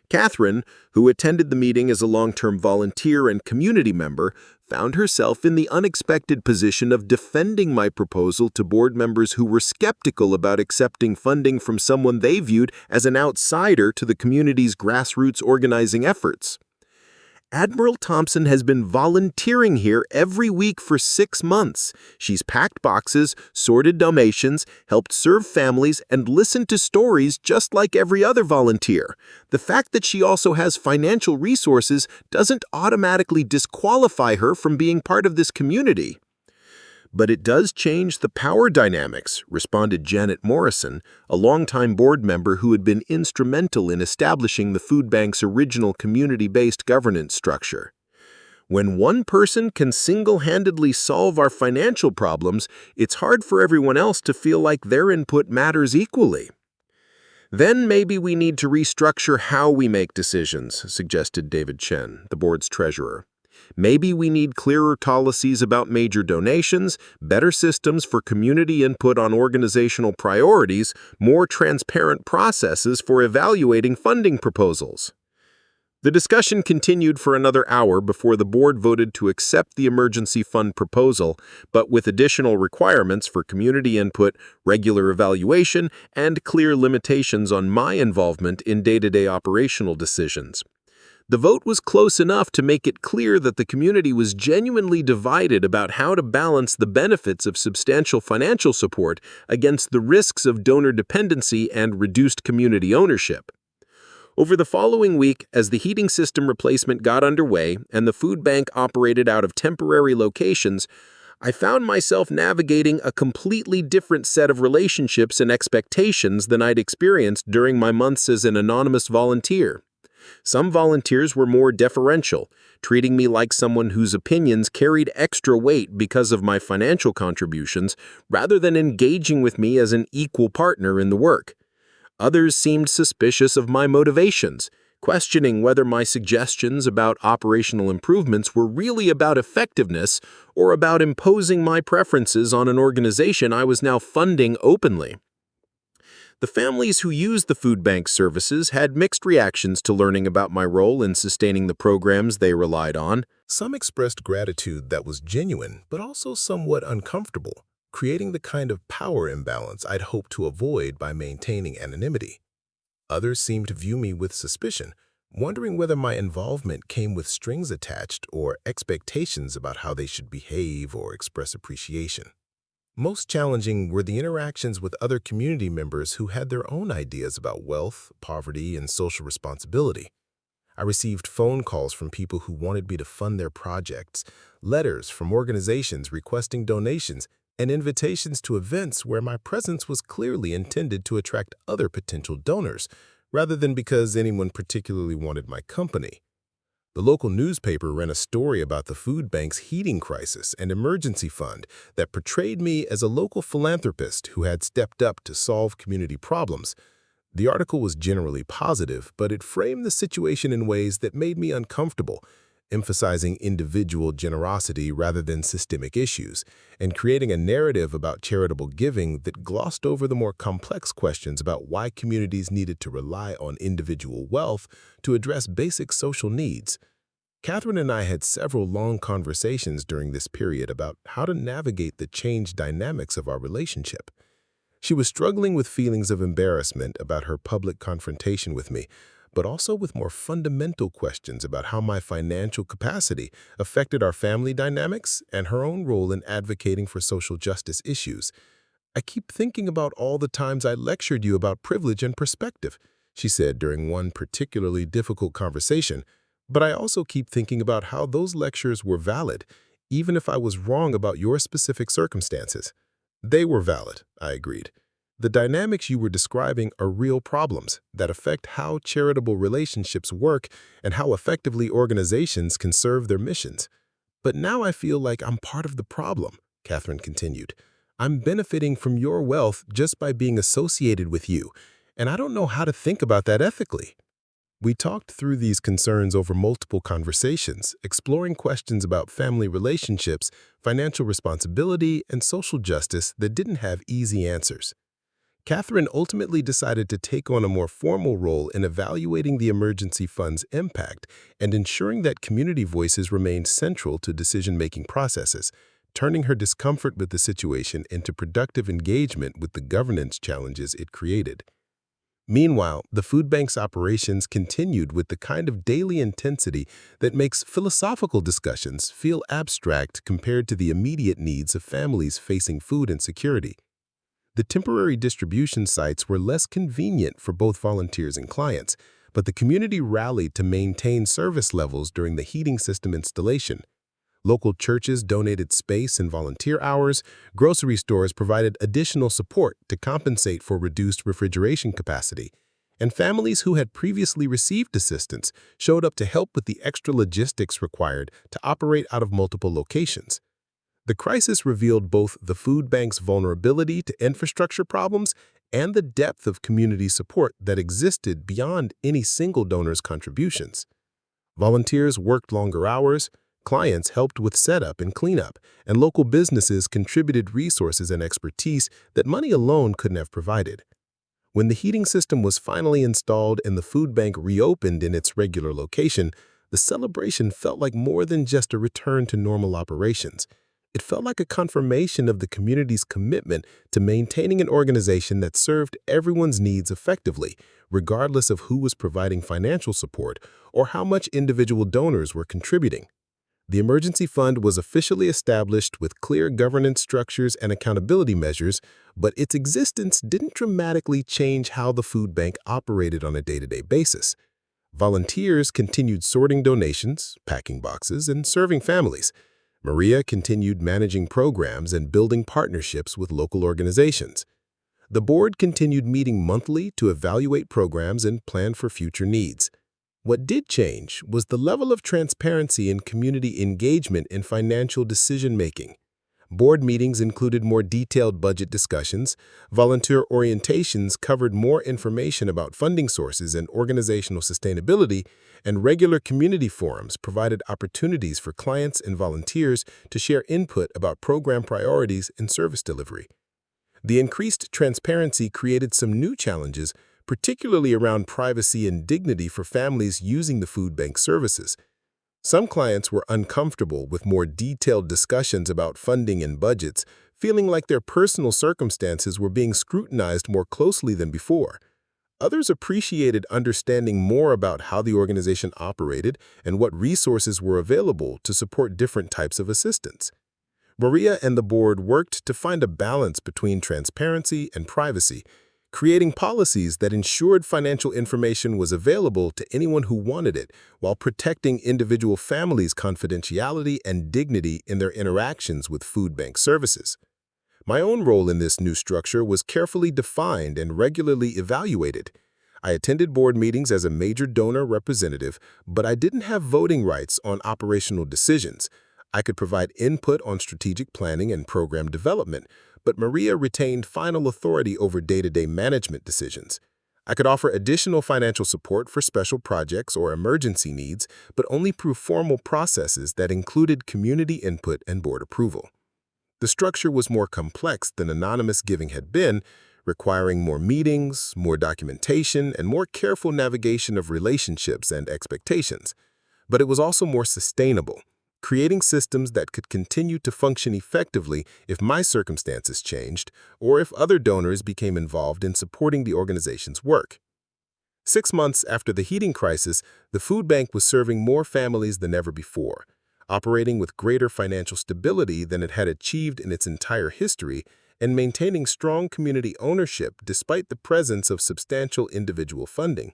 Catherine, who attended the meeting as a long-term volunteer and community member, found herself in the unexpected position of defending my proposal to board members who were skeptical about accepting funding from someone they viewed as an outsider to the community's grassroots organizing efforts. Admiral Thompson has been volunteering here every week for 6 months. She's packed boxes, sorted donations, helped serve families, and listened to stories just like every other volunteer. The fact that she also has financial resources doesn't automatically disqualify her from being part of this community. But it does change the power dynamics, responded Janet Morrison, a longtime board member who had been instrumental in establishing the food bank's original community-based governance structure. When one person can single-handedly solve our financial problems, it's hard for everyone else to feel like their input matters equally. Then maybe we need to restructure how we make decisions, suggested David Chen, the board's treasurer. Maybe we need clearer policies about major donations, better systems for community input on organizational priorities, more transparent processes for evaluating funding proposals. The discussion continued for another hour before the board voted to accept the emergency fund proposal, but with additional requirements for community input, regular evaluation, and clear limitations on my involvement in day-to-day operational decisions. The vote was close enough to make it clear that the community was genuinely divided about how to balance the benefits of substantial financial support against the risks of donor dependency and reduced community ownership. Over the following week, as the heating system replacement got underway and the food bank operated out of temporary locations, I found myself navigating a completely different set of relationships and expectations than I'd experienced during my months as an anonymous volunteer. Some volunteers were more deferential, treating me like someone whose opinions carried extra weight because of my financial contributions, rather than engaging with me as an equal partner in the work. Others seemed suspicious of my motivations, questioning whether my suggestions about operational improvements were really about effectiveness or about imposing my preferences on an organization I was now funding openly. The families who used the food bank services had mixed reactions to learning about my role in sustaining the programs they relied on. Some expressed gratitude that was genuine, but also somewhat uncomfortable, creating the kind of power imbalance I'd hoped to avoid by maintaining anonymity. Others seemed to view me with suspicion, wondering whether my involvement came with strings attached or expectations about how they should behave or express appreciation. Most challenging were the interactions with other community members who had their own ideas about wealth, poverty, and social responsibility. I received phone calls from people who wanted me to fund their projects, letters from organizations requesting donations, and invitations to events where my presence was clearly intended to attract other potential donors, rather than because anyone particularly wanted my company. The local newspaper ran a story about the food bank's heating crisis and emergency fund that portrayed me as a local philanthropist who had stepped up to solve community problems. The article was generally positive, but it framed the situation in ways that made me uncomfortable, emphasizing individual generosity rather than systemic issues, and creating a narrative about charitable giving that glossed over the more complex questions about why communities needed to rely on individual wealth to address basic social needs. Catherine and I had several long conversations during this period about how to navigate the changed dynamics of our relationship. She was struggling with feelings of embarrassment about her public confrontation with me, but also with more fundamental questions about how my financial capacity affected our family dynamics and her own role in advocating for social justice issues. "I keep thinking about all the times I lectured you about privilege and perspective," she said during one particularly difficult conversation, "but I also keep thinking about how those lectures were valid, even if I was wrong about your specific circumstances." "They were valid," I agreed. "The dynamics you were describing are real problems that affect how charitable relationships work and how effectively organizations can serve their missions." "But now I feel like I'm part of the problem," Catherine continued. "I'm benefiting from your wealth just by being associated with you, and I don't know how to think about that ethically." We talked through these concerns over multiple conversations, exploring questions about family relationships, financial responsibility, and social justice that didn't have easy answers. Catherine ultimately decided to take on a more formal role in evaluating the emergency fund's impact and ensuring that community voices remained central to decision-making processes, turning her discomfort with the situation into productive engagement with the governance challenges it created. Meanwhile, the food bank's operations continued with the kind of daily intensity that makes philosophical discussions feel abstract compared to the immediate needs of families facing food insecurity. The temporary distribution sites were less convenient for both volunteers and clients, but the community rallied to maintain service levels during the heating system installation. Local churches donated space and volunteer hours. Grocery stores provided additional support to compensate for reduced refrigeration capacity. And families who had previously received assistance showed up to help with the extra logistics required to operate out of multiple locations. The crisis revealed both the food bank's vulnerability to infrastructure problems and the depth of community support that existed beyond any single donor's contributions. Volunteers worked longer hours, clients helped with setup and cleanup, and local businesses contributed resources and expertise that money alone couldn't have provided. When the heating system was finally installed and the food bank reopened in its regular location, the celebration felt like more than just a return to normal operations. It felt like a confirmation of the community's commitment to maintaining an organization that served everyone's needs effectively, regardless of who was providing financial support or how much individual donors were contributing. The emergency fund was officially established with clear governance structures and accountability measures, but its existence didn't dramatically change how the food bank operated on a day-to-day basis. Volunteers continued sorting donations, packing boxes, and serving families. Maria continued managing programs and building partnerships with local organizations. The board continued meeting monthly to evaluate programs and plan for future needs. What did change was the level of transparency and community engagement in financial decision-making. Board meetings included more detailed budget discussions, volunteer orientations covered more information about funding sources and organizational sustainability, and regular community forums provided opportunities for clients and volunteers to share input about program priorities and service delivery. The increased transparency created some new challenges, particularly around privacy and dignity for families using the food bank services. Some clients were uncomfortable with more detailed discussions about funding and budgets, feeling like their personal circumstances were being scrutinized more closely than before. Others appreciated understanding more about how the organization operated and what resources were available to support different types of assistance. Maria and the board worked to find a balance between transparency and privacy, creating policies that ensured financial information was available to anyone who wanted it, while protecting individual families' confidentiality and dignity in their interactions with food bank services. My own role in this new structure was carefully defined and regularly evaluated. I attended board meetings as a major donor representative, but I didn't have voting rights on operational decisions. I could provide input on strategic planning and program development, but Maria retained final authority over day-to-day management decisions. I could offer additional financial support for special projects or emergency needs, but only through formal processes that included community input and board approval. The structure was more complex than anonymous giving had been, requiring more meetings, more documentation, and more careful navigation of relationships and expectations. But it was also more sustainable, creating systems that could continue to function effectively if my circumstances changed or if other donors became involved in supporting the organization's work. 6 months after the heating crisis, the food bank was serving more families than ever before, operating with greater financial stability than it had achieved in its entire history and maintaining strong community ownership despite the presence of substantial individual funding.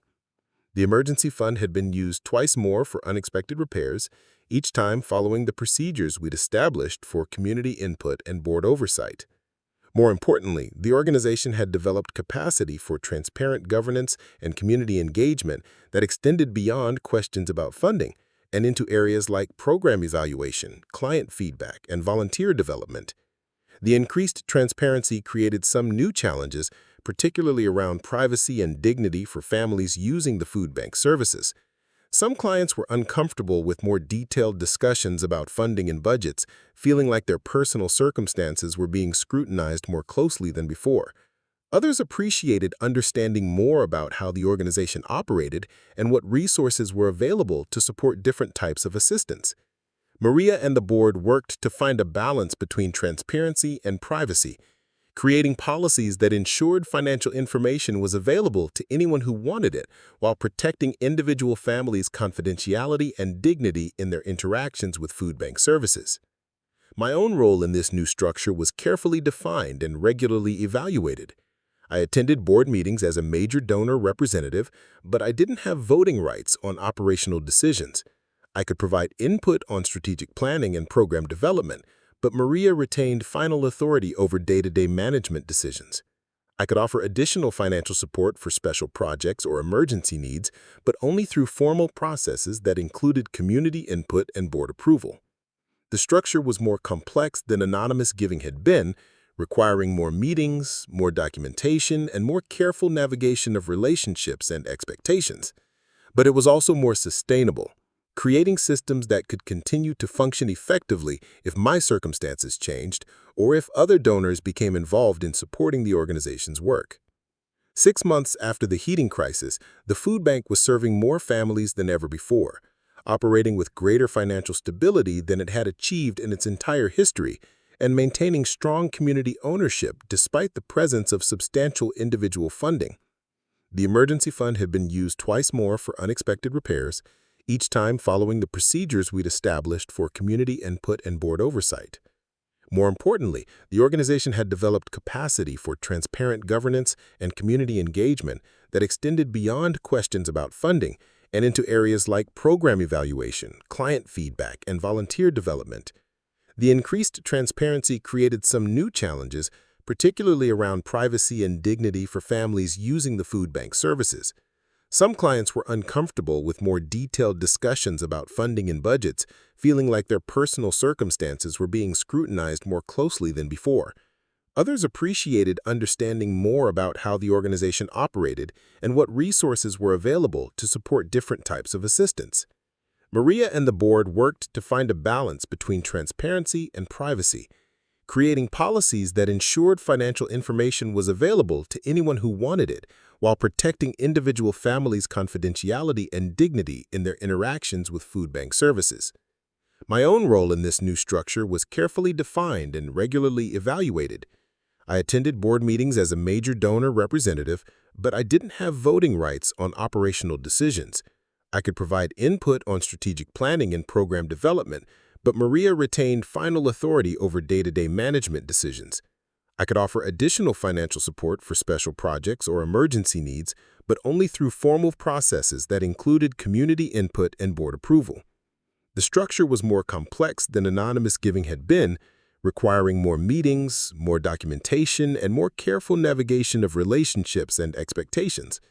The emergency fund had been used twice more for unexpected repairs, each time following the procedures we'd established for community input and board oversight. More importantly, the organization had developed capacity for transparent governance and community engagement that extended beyond questions about funding and into areas like program evaluation, client feedback, and volunteer development. The increased transparency created some new challenges, particularly around privacy and dignity for families using the food bank services. Some clients were uncomfortable with more detailed discussions about funding and budgets, feeling like their personal circumstances were being scrutinized more closely than before. Others appreciated understanding more about how the organization operated and what resources were available to support different types of assistance. Maria and the board worked to find a balance between transparency and privacy, creating policies that ensured financial information was available to anyone who wanted it while protecting individual families' confidentiality and dignity in their interactions with food bank services. My own role in this new structure was carefully defined and regularly evaluated. I attended board meetings as a major donor representative, but I didn't have voting rights on operational decisions. I could provide input on strategic planning and program development, but Maria retained final authority over day-to-day management decisions. I could offer additional financial support for special projects or emergency needs, but only through formal processes that included community input and board approval. The structure was more complex than anonymous giving had been, requiring more meetings, more documentation, and more careful navigation of relationships and expectations. But it was also more sustainable, creating systems that could continue to function effectively if my circumstances changed or if other donors became involved in supporting the organization's work. 6 months after the heating crisis, the food bank was serving more families than ever before, operating with greater financial stability than it had achieved in its entire history, and maintaining strong community ownership despite the presence of substantial individual funding. The emergency fund had been used twice more for unexpected repairs, each time following the procedures we'd established for community input and board oversight. More importantly, the organization had developed capacity for transparent governance and community engagement that extended beyond questions about funding and into areas like program evaluation, client feedback, and volunteer development. The increased transparency created some new challenges, particularly around privacy and dignity for families using the food bank services. Some clients were uncomfortable with more detailed discussions about funding and budgets, feeling like their personal circumstances were being scrutinized more closely than before. Others appreciated understanding more about how the organization operated and what resources were available to support different types of assistance. Maria and the board worked to find a balance between transparency and privacy, creating policies that ensured financial information was available to anyone who wanted it, while protecting individual families' confidentiality and dignity in their interactions with food bank services. My own role in this new structure was carefully defined and regularly evaluated. I attended board meetings as a major donor representative, but I didn't have voting rights on operational decisions. I could provide input on strategic planning and program development, but Maria retained final authority over day-to-day management decisions. I could offer additional financial support for special projects or emergency needs, but only through formal processes that included community input and board approval. The structure was more complex than anonymous giving had been, requiring more meetings, more documentation, and more careful navigation of relationships and expectations.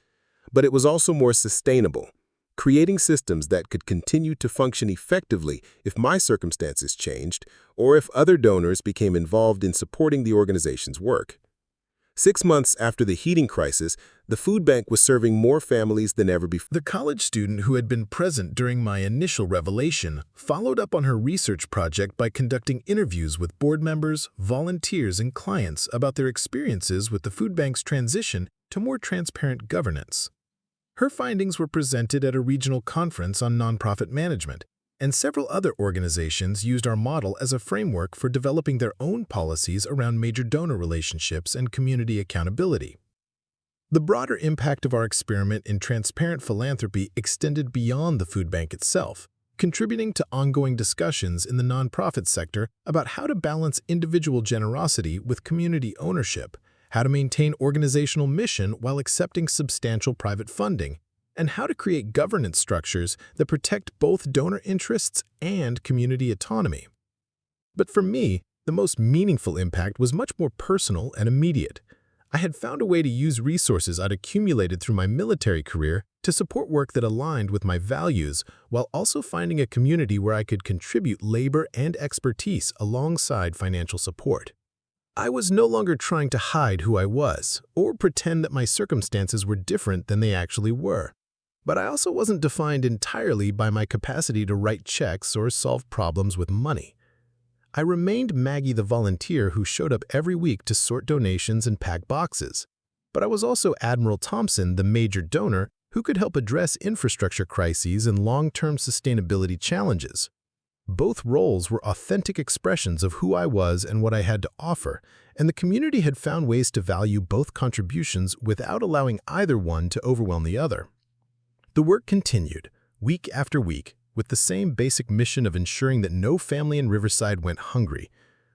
But it was also more sustainable, creating systems that could continue to function effectively if my circumstances changed or if other donors became involved in supporting the organization's work. 6 months after the heating crisis, the food bank was serving more families than ever before. The college student who had been present during my initial revelation followed up on her research project by conducting interviews with board members, volunteers, and clients about their experiences with the food bank's transition to more transparent governance. Her findings were presented at a regional conference on nonprofit management, and several other organizations used our model as a framework for developing their own policies around major donor relationships and community accountability. The broader impact of our experiment in transparent philanthropy extended beyond the food bank itself, contributing to ongoing discussions in the nonprofit sector about how to balance individual generosity with community ownership, how to maintain organizational mission while accepting substantial private funding, and how to create governance structures that protect both donor interests and community autonomy. But for me, the most meaningful impact was much more personal and immediate. I had found a way to use resources I'd accumulated through my military career to support work that aligned with my values, while also finding a community where I could contribute labor and expertise alongside financial support. I was no longer trying to hide who I was or pretend that my circumstances were different than they actually were. But I also wasn't defined entirely by my capacity to write checks or solve problems with money. I remained Maggie the volunteer who showed up every week to sort donations and pack boxes. But I was also Admiral Thompson, the major donor, who could help address infrastructure crises and long-term sustainability challenges. Both roles were authentic expressions of who I was and what I had to offer, and the community had found ways to value both contributions without allowing either one to overwhelm the other. The work continued, week after week, with the same basic mission of ensuring that no family in Riverside went hungry.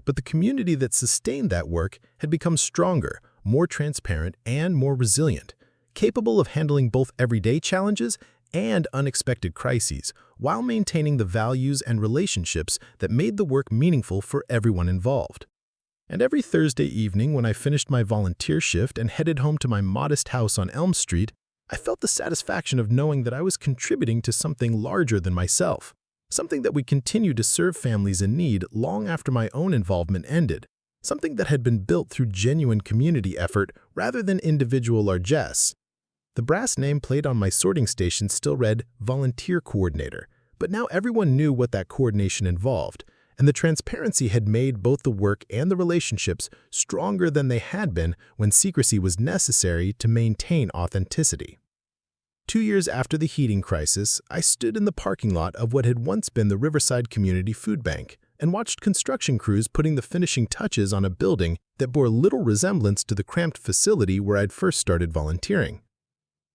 But the community that sustained that work had become stronger, more transparent, and more resilient, capable of handling both everyday challenges and unexpected crises, while maintaining the values and relationships that made the work meaningful for everyone involved. And every Thursday evening when I finished my volunteer shift and headed home to my modest house on Elm Street, I felt the satisfaction of knowing that I was contributing to something larger than myself, something that would continue to serve families in need long after my own involvement ended, something that had been built through genuine community effort rather than individual largesse. The brass nameplate on my sorting station still read Volunteer Coordinator, but now everyone knew what that coordination involved, and the transparency had made both the work and the relationships stronger than they had been when secrecy was necessary to maintain authenticity. 2 years after the heating crisis, I stood in the parking lot of what had once been the Riverside Community Food Bank and watched construction crews putting the finishing touches on a building that bore little resemblance to the cramped facility where I'd first started volunteering.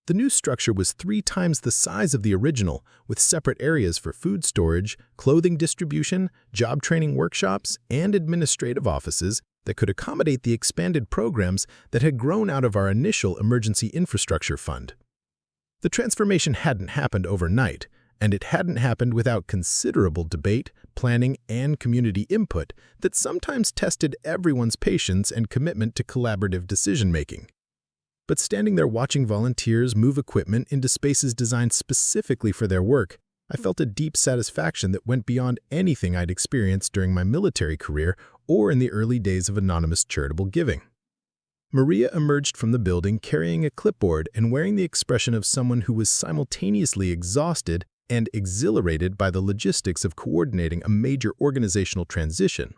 The new structure was 3 times the size of the original, with separate areas for food storage, clothing distribution, job training workshops, and administrative offices that could accommodate the expanded programs that had grown out of our initial emergency infrastructure fund. The transformation hadn't happened overnight, and it hadn't happened without considerable debate, planning, and community input that sometimes tested everyone's patience and commitment to collaborative decision-making. But standing there watching volunteers move equipment into spaces designed specifically for their work, I felt a deep satisfaction that went beyond anything I'd experienced during my military career or in the early days of anonymous charitable giving. Maria emerged from the building carrying a clipboard and wearing the expression of someone who was simultaneously exhausted and exhilarated by the logistics of coordinating a major organizational transition.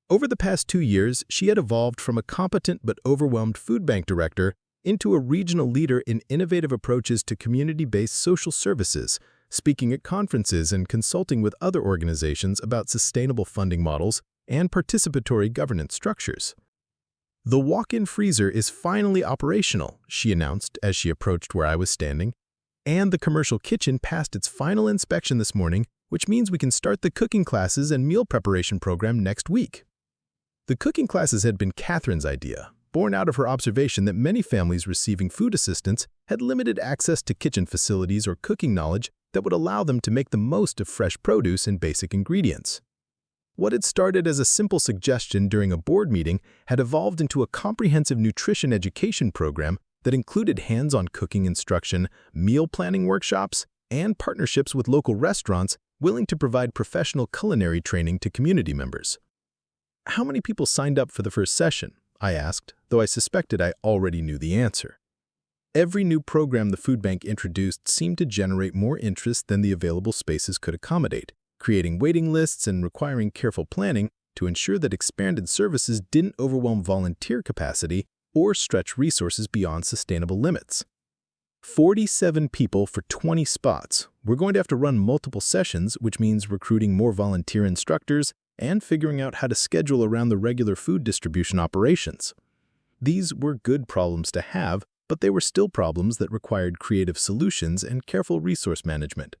Over the past 2 years, she had evolved from a competent but overwhelmed food bank director into a regional leader in innovative approaches to community-based social services, speaking at conferences and consulting with other organizations about sustainable funding models and participatory governance structures. "The walk-in freezer is finally operational," she announced as she approached where I was standing, "and the commercial kitchen passed its final inspection this morning, which means we can start the cooking classes and meal preparation program next week." The cooking classes had been Catherine's idea, born out of her observation that many families receiving food assistance had limited access to kitchen facilities or cooking knowledge that would allow them to make the most of fresh produce and basic ingredients. What had started as a simple suggestion during a board meeting had evolved into a comprehensive nutrition education program that included hands-on cooking instruction, meal planning workshops, and partnerships with local restaurants willing to provide professional culinary training to community members. "How many people signed up for the first session?" I asked, though I suspected I already knew the answer. Every new program the food bank introduced seemed to generate more interest than the available spaces could accommodate, creating waiting lists and requiring careful planning to ensure that expanded services didn't overwhelm volunteer capacity or stretch resources beyond sustainable limits. 47 people for 20 spots. We're going to have to run multiple sessions, which means recruiting more volunteer instructors and figuring out how to schedule around the regular food distribution operations. These were good problems to have, but they were still problems that required creative solutions and careful resource management.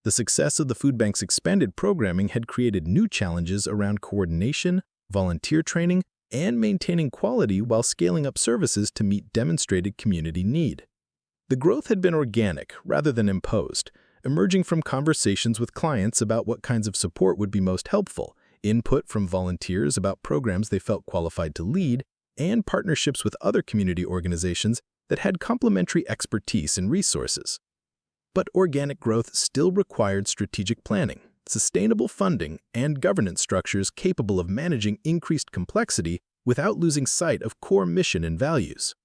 The success of the food bank's expanded programming had created new challenges around coordination, volunteer training, and maintaining quality while scaling up services to meet demonstrated community need. The growth had been organic rather than imposed, emerging from conversations with clients about what kinds of support would be most helpful, input from volunteers about programs they felt qualified to lead, and partnerships with other community organizations that had complementary expertise and resources. But organic growth still required strategic planning, sustainable funding, and governance structures capable of managing increased complexity without losing sight of core mission and values.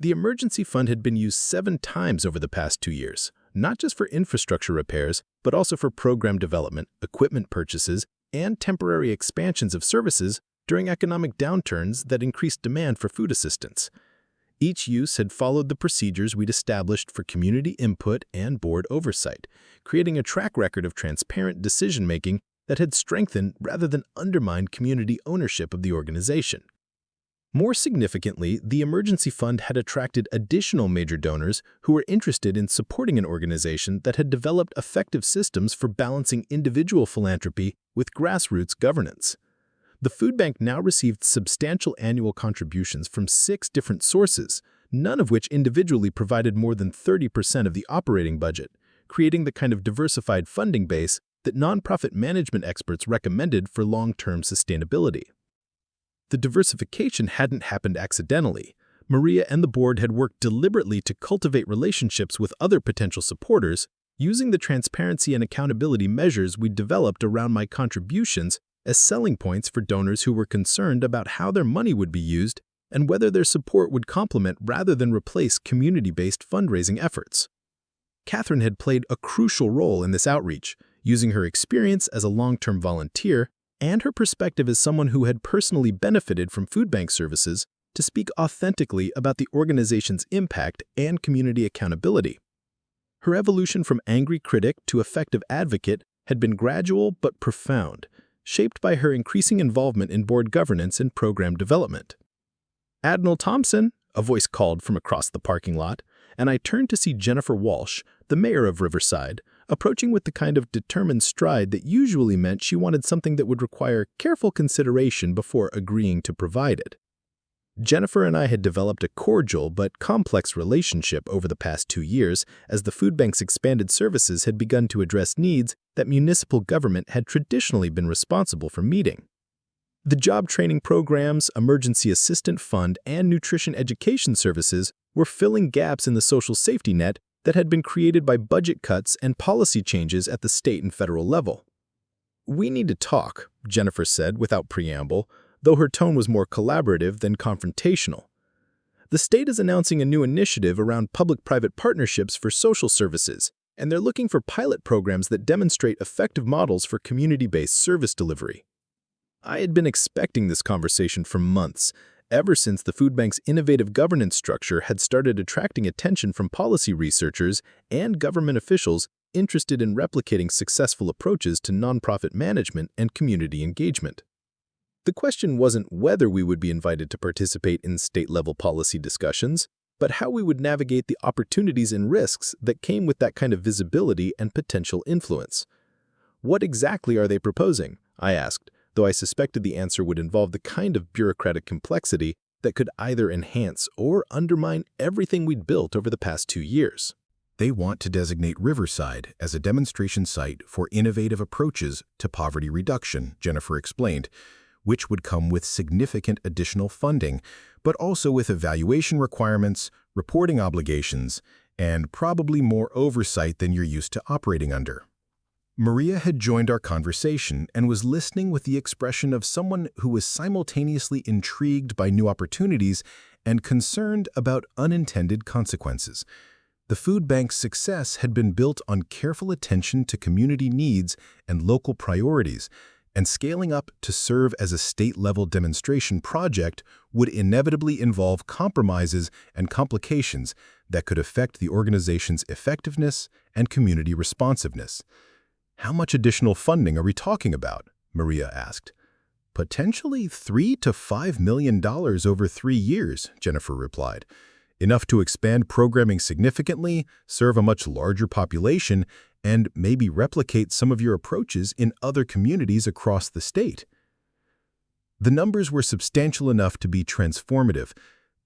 The emergency fund had been used 7 times over the past 2 years, not just for infrastructure repairs, but also for program development, equipment purchases, and temporary expansions of services during economic downturns that increased demand for food assistance. Each use had followed the procedures we'd established for community input and board oversight, creating a track record of transparent decision-making that had strengthened rather than undermined community ownership of the organization. More significantly, the emergency fund had attracted additional major donors who were interested in supporting an organization that had developed effective systems for balancing individual philanthropy with grassroots governance. The food bank now received substantial annual contributions from 6 different sources, none of which individually provided more than 30% of the operating budget, creating the kind of diversified funding base that nonprofit management experts recommended for long-term sustainability. The diversification hadn't happened accidentally. Maria and the board had worked deliberately to cultivate relationships with other potential supporters, using the transparency and accountability measures we'd developed around my contributions as selling points for donors who were concerned about how their money would be used and whether their support would complement rather than replace community-based fundraising efforts. Catherine had played a crucial role in this outreach, using her experience as a long-term volunteer and her perspective as someone who had personally benefited from food bank services to speak authentically about the organization's impact and community accountability. Her evolution from angry critic to effective advocate had been gradual but profound, shaped by her increasing involvement in board governance and program development. "Admiral Thompson," a voice called from across the parking lot, and I turned to see Jennifer Walsh, the mayor of Riverside, approaching with the kind of determined stride that usually meant she wanted something that would require careful consideration before agreeing to provide it. Jennifer and I had developed a cordial but complex relationship over the past 2 years as the food bank's expanded services had begun to address needs that municipal government had traditionally been responsible for meeting. The job training programs, emergency assistant fund, and nutrition education services were filling gaps in the social safety net that had been created by budget cuts and policy changes at the state and federal level. "We need to talk," Jennifer said without preamble, though her tone was more collaborative than confrontational. "The state is announcing a new initiative around public-private partnerships for social services, and they're looking for pilot programs that demonstrate effective models for community-based service delivery." I had been expecting this conversation for months, ever since the food bank's innovative governance structure had started attracting attention from policy researchers and government officials interested in replicating successful approaches to nonprofit management and community engagement. The question wasn't whether we would be invited to participate in state-level policy discussions, but how we would navigate the opportunities and risks that came with that kind of visibility and potential influence. "What exactly are they proposing?" I asked, though I suspected the answer would involve the kind of bureaucratic complexity that could either enhance or undermine everything we'd built over the past 2 years. They want to designate Riverside as a demonstration site for innovative approaches to poverty reduction, Jennifer explained, which would come with significant additional funding, but also with evaluation requirements, reporting obligations, and probably more oversight than you're used to operating under. Maria had joined our conversation and was listening with the expression of someone who was simultaneously intrigued by new opportunities and concerned about unintended consequences. The food bank's success had been built on careful attention to community needs and local priorities, and scaling up to serve as a state-level demonstration project would inevitably involve compromises and complications that could affect the organization's effectiveness and community responsiveness. "How much additional funding are we talking about?" Maria asked. "Potentially $3 to $5 million over 3 years," Jennifer replied. "Enough to expand programming significantly, serve a much larger population, and maybe replicate some of your approaches in other communities across the state." The numbers were substantial enough to be transformative,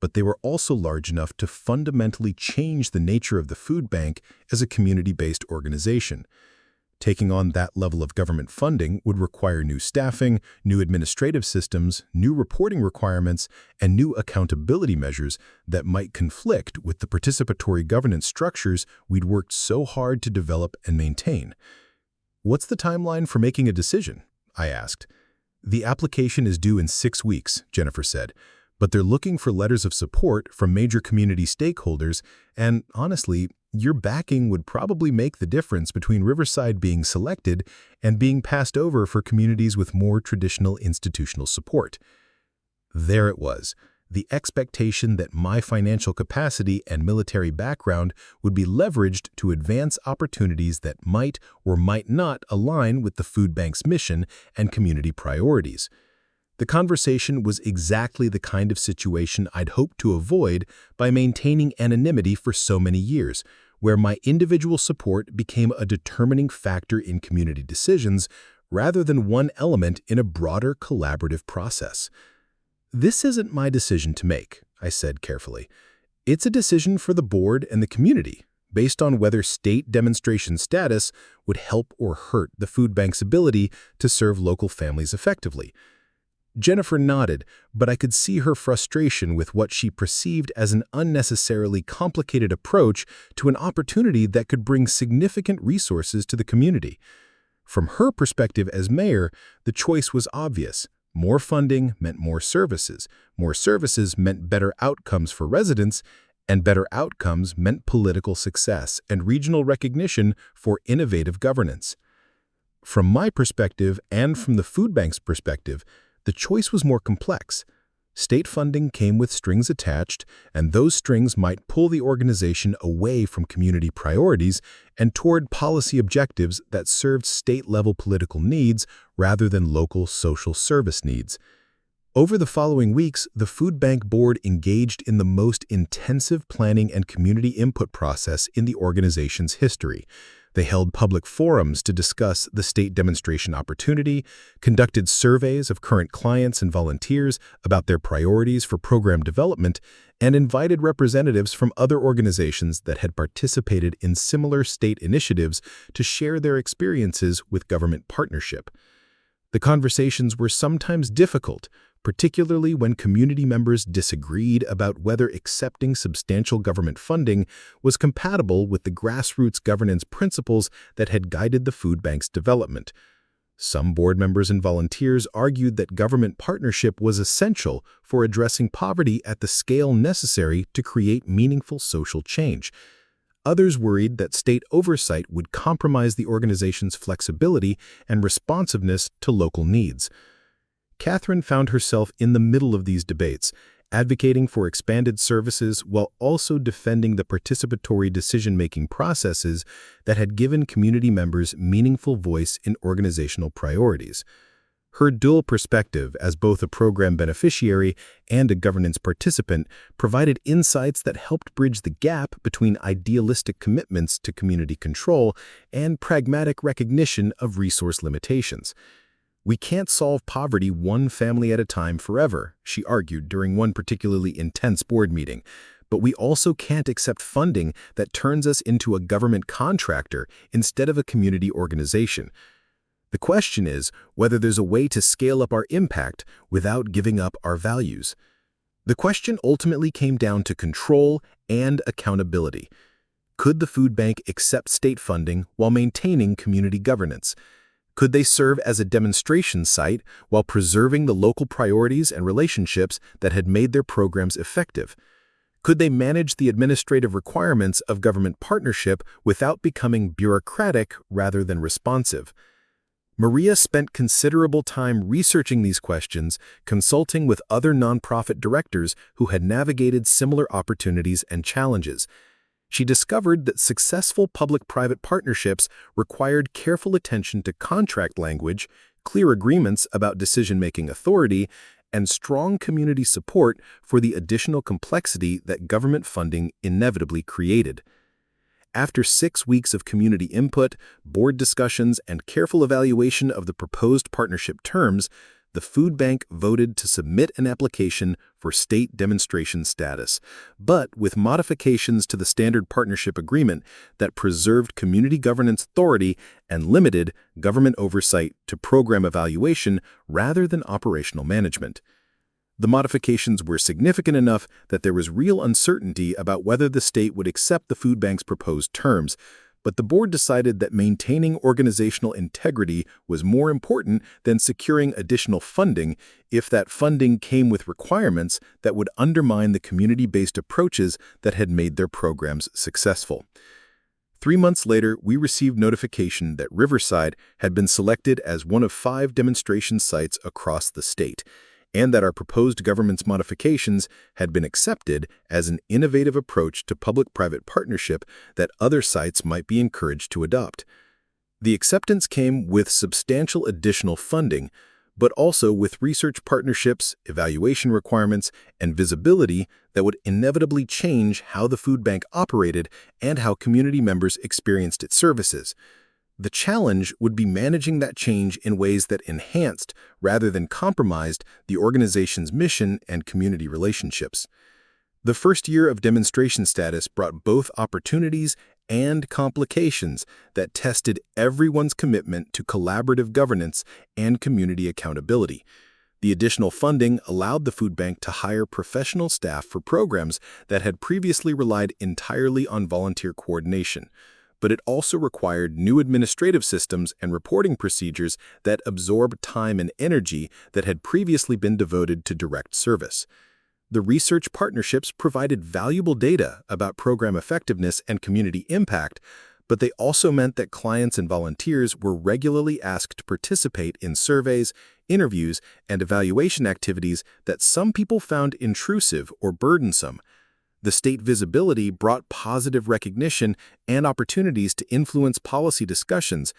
but they were also large enough to fundamentally change the nature of the food bank as a community-based organization. Taking on that level of government funding would require new staffing, new administrative systems, new reporting requirements, and new accountability measures that might conflict with the participatory governance structures we'd worked so hard to develop and maintain. "What's the timeline for making a decision?" I asked. "The application is due in 6 weeks," Jennifer said, "but they're looking for letters of support from major community stakeholders, and honestly, your backing would probably make the difference between Riverside being selected and being passed over for communities with more traditional institutional support." There it was, the expectation that my financial capacity and military background would be leveraged to advance opportunities that might or might not align with the food bank's mission and community priorities. The conversation was exactly the kind of situation I'd hoped to avoid by maintaining anonymity for so many years, where my individual support became a determining factor in community decisions rather than one element in a broader collaborative process. "This isn't my decision to make," I said carefully. "It's a decision for the board and the community, based on whether state demonstration status would help or hurt the food bank's ability to serve local families effectively." Jennifer nodded, but I could see her frustration with what she perceived as an unnecessarily complicated approach to an opportunity that could bring significant resources to the community. From her perspective as mayor, the choice was obvious. More funding meant more services meant better outcomes for residents, and better outcomes meant political success and regional recognition for innovative governance. From my perspective and from the food bank's perspective, the choice was more complex. State funding came with strings attached, and those strings might pull the organization away from community priorities and toward policy objectives that served state-level political needs rather than local social service needs. Over the following weeks, the food bank board engaged in the most intensive planning and community input process in the organization's history. They held public forums to discuss the state demonstration opportunity, conducted surveys of current clients and volunteers about their priorities for program development, and invited representatives from other organizations that had participated in similar state initiatives to share their experiences with government partnership. The conversations were sometimes difficult, particularly when community members disagreed about whether accepting substantial government funding was compatible with the grassroots governance principles that had guided the food bank's development. Some board members and volunteers argued that government partnership was essential for addressing poverty at the scale necessary to create meaningful social change. Others worried that state oversight would compromise the organization's flexibility and responsiveness to local needs. Catherine found herself in the middle of these debates, advocating for expanded services while also defending the participatory decision-making processes that had given community members meaningful voice in organizational priorities. Her dual perspective as both a program beneficiary and a governance participant provided insights that helped bridge the gap between idealistic commitments to community control and pragmatic recognition of resource limitations. "We can't solve poverty one family at a time forever," she argued during one particularly intense board meeting, "but we also can't accept funding that turns us into a government contractor instead of a community organization. The question is whether there's a way to scale up our impact without giving up our values." The question ultimately came down to control and accountability. Could the food bank accept state funding while maintaining community governance? Could they serve as a demonstration site while preserving the local priorities and relationships that had made their programs effective? Could they manage the administrative requirements of government partnership without becoming bureaucratic rather than responsive? Maria spent considerable time researching these questions, consulting with other nonprofit directors who had navigated similar opportunities and challenges. She discovered that successful public-private partnerships required careful attention to contract language, clear agreements about decision-making authority, and strong community support for the additional complexity that government funding inevitably created. After 6 weeks of community input, board discussions, and careful evaluation of the proposed partnership terms, the food bank voted to submit an application for state demonstration status, but with modifications to the standard partnership agreement that preserved community governance authority and limited government oversight to program evaluation rather than operational management. The modifications were significant enough that there was real uncertainty about whether the state would accept the food bank's proposed terms, but the board decided that maintaining organizational integrity was more important than securing additional funding if that funding came with requirements that would undermine the community-based approaches that had made their programs successful. 3 months later, we received notification that Riverside had been selected as one of 5 demonstration sites across the state, and that our proposed government's modifications had been accepted as an innovative approach to public-private partnership that other sites might be encouraged to adopt. The acceptance came with substantial additional funding, but also with research partnerships, evaluation requirements, and visibility that would inevitably change how the food bank operated and how community members experienced its services. The challenge would be managing that change in ways that enhanced rather than compromised the organization's mission and community relationships. The first year of demonstration status brought both opportunities and complications that tested everyone's commitment to collaborative governance and community accountability. The additional funding allowed the food bank to hire professional staff for programs that had previously relied entirely on volunteer coordination, but it also required new administrative systems and reporting procedures that absorb time and energy that had previously been devoted to direct service. The research partnerships provided valuable data about program effectiveness and community impact, but they also meant that clients and volunteers were regularly asked to participate in surveys, interviews, and evaluation activities that some people found intrusive or burdensome. The state visibility brought positive recognition and opportunities to influence policy discussions,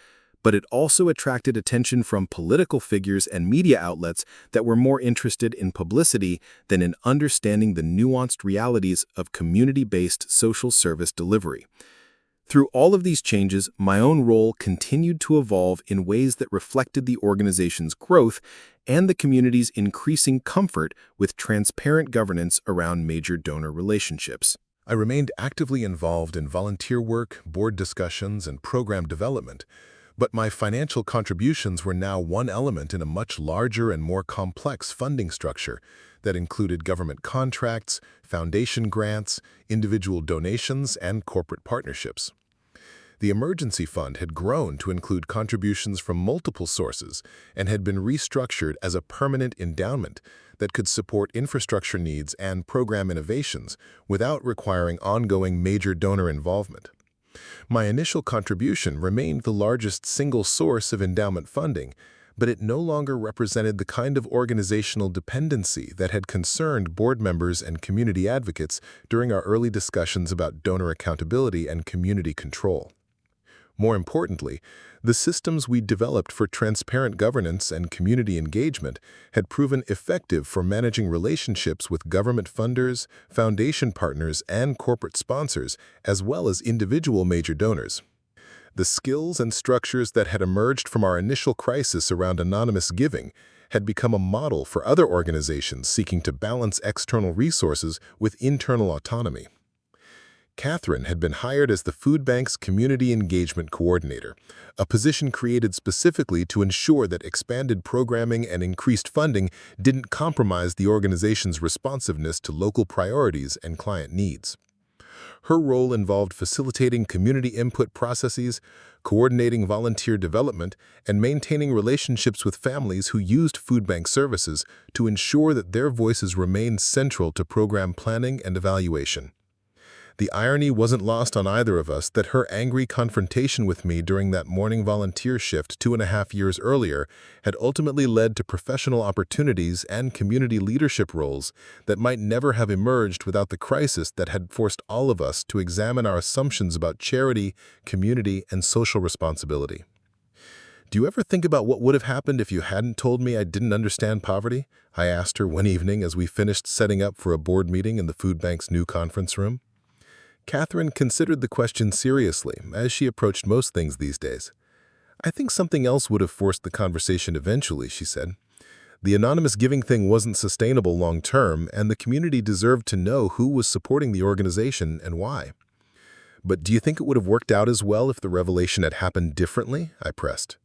but it also attracted attention from political figures and media outlets that were more interested in publicity than in understanding the nuanced realities of community-based social service delivery. Through all of these changes, my own role continued to evolve in ways that reflected the organization's growth and the community's increasing comfort with transparent governance around major donor relationships. I remained actively involved in volunteer work, board discussions, and program development, but my financial contributions were now one element in a much larger and more complex funding structure that included government contracts, foundation grants, individual donations, and corporate partnerships. The emergency fund had grown to include contributions from multiple sources and had been restructured as a permanent endowment that could support infrastructure needs and program innovations without requiring ongoing major donor involvement. My initial contribution remained the largest single source of endowment funding, but it no longer represented the kind of organizational dependency that had concerned board members and community advocates during our early discussions about donor accountability and community control. More importantly, the systems we developed for transparent governance and community engagement had proven effective for managing relationships with government funders, foundation partners, and corporate sponsors, as well as individual major donors. The skills and structures that had emerged from our initial crisis around anonymous giving had become a model for other organizations seeking to balance external resources with internal autonomy. Catherine had been hired as the food bank's community engagement coordinator, a position created specifically to ensure that expanded programming and increased funding didn't compromise the organization's responsiveness to local priorities and client needs. Her role involved facilitating community input processes, coordinating volunteer development, and maintaining relationships with families who used food bank services to ensure that their voices remained central to program planning and evaluation. The irony wasn't lost on either of us that her angry confrontation with me during that morning volunteer shift 2.5 years earlier had ultimately led to professional opportunities and community leadership roles that might never have emerged without the crisis that had forced all of us to examine our assumptions about charity, community, and social responsibility. Do you ever think about what would have happened if you hadn't told me I didn't understand poverty? I asked her one evening as we finished setting up for a board meeting in the food bank's new conference room. Catherine considered the question seriously, as she approached most things these days. "I think something else would have forced the conversation eventually," she said. "The anonymous giving thing wasn't sustainable long-term, and the community deserved to know who was supporting the organization and why." "But do you think it would have worked out as well if the revelation had happened differently?" I pressed.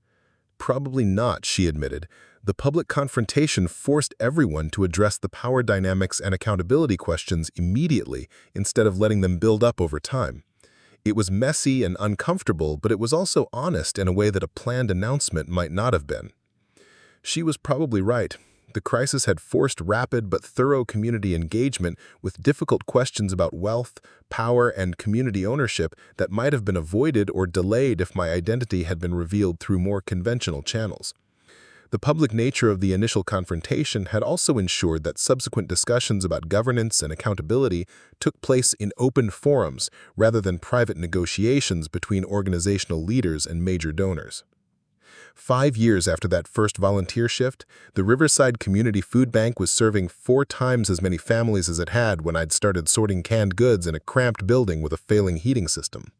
"Probably not," she admitted. "The public confrontation forced everyone to address the power dynamics and accountability questions immediately instead of letting them build up over time. It was messy and uncomfortable, but it was also honest in a way that a planned announcement might not have been." She was probably right. The crisis had forced rapid but thorough community engagement with difficult questions about wealth, power, and community ownership that might have been avoided or delayed if my identity had been revealed through more conventional channels. The public nature of the initial confrontation had also ensured that subsequent discussions about governance and accountability took place in open forums rather than private negotiations between organizational leaders and major donors. 5 years after that first volunteer shift, the Riverside Community Food Bank was serving 4 times as many families as it had when I'd started sorting canned goods in a cramped building with a failing heating system.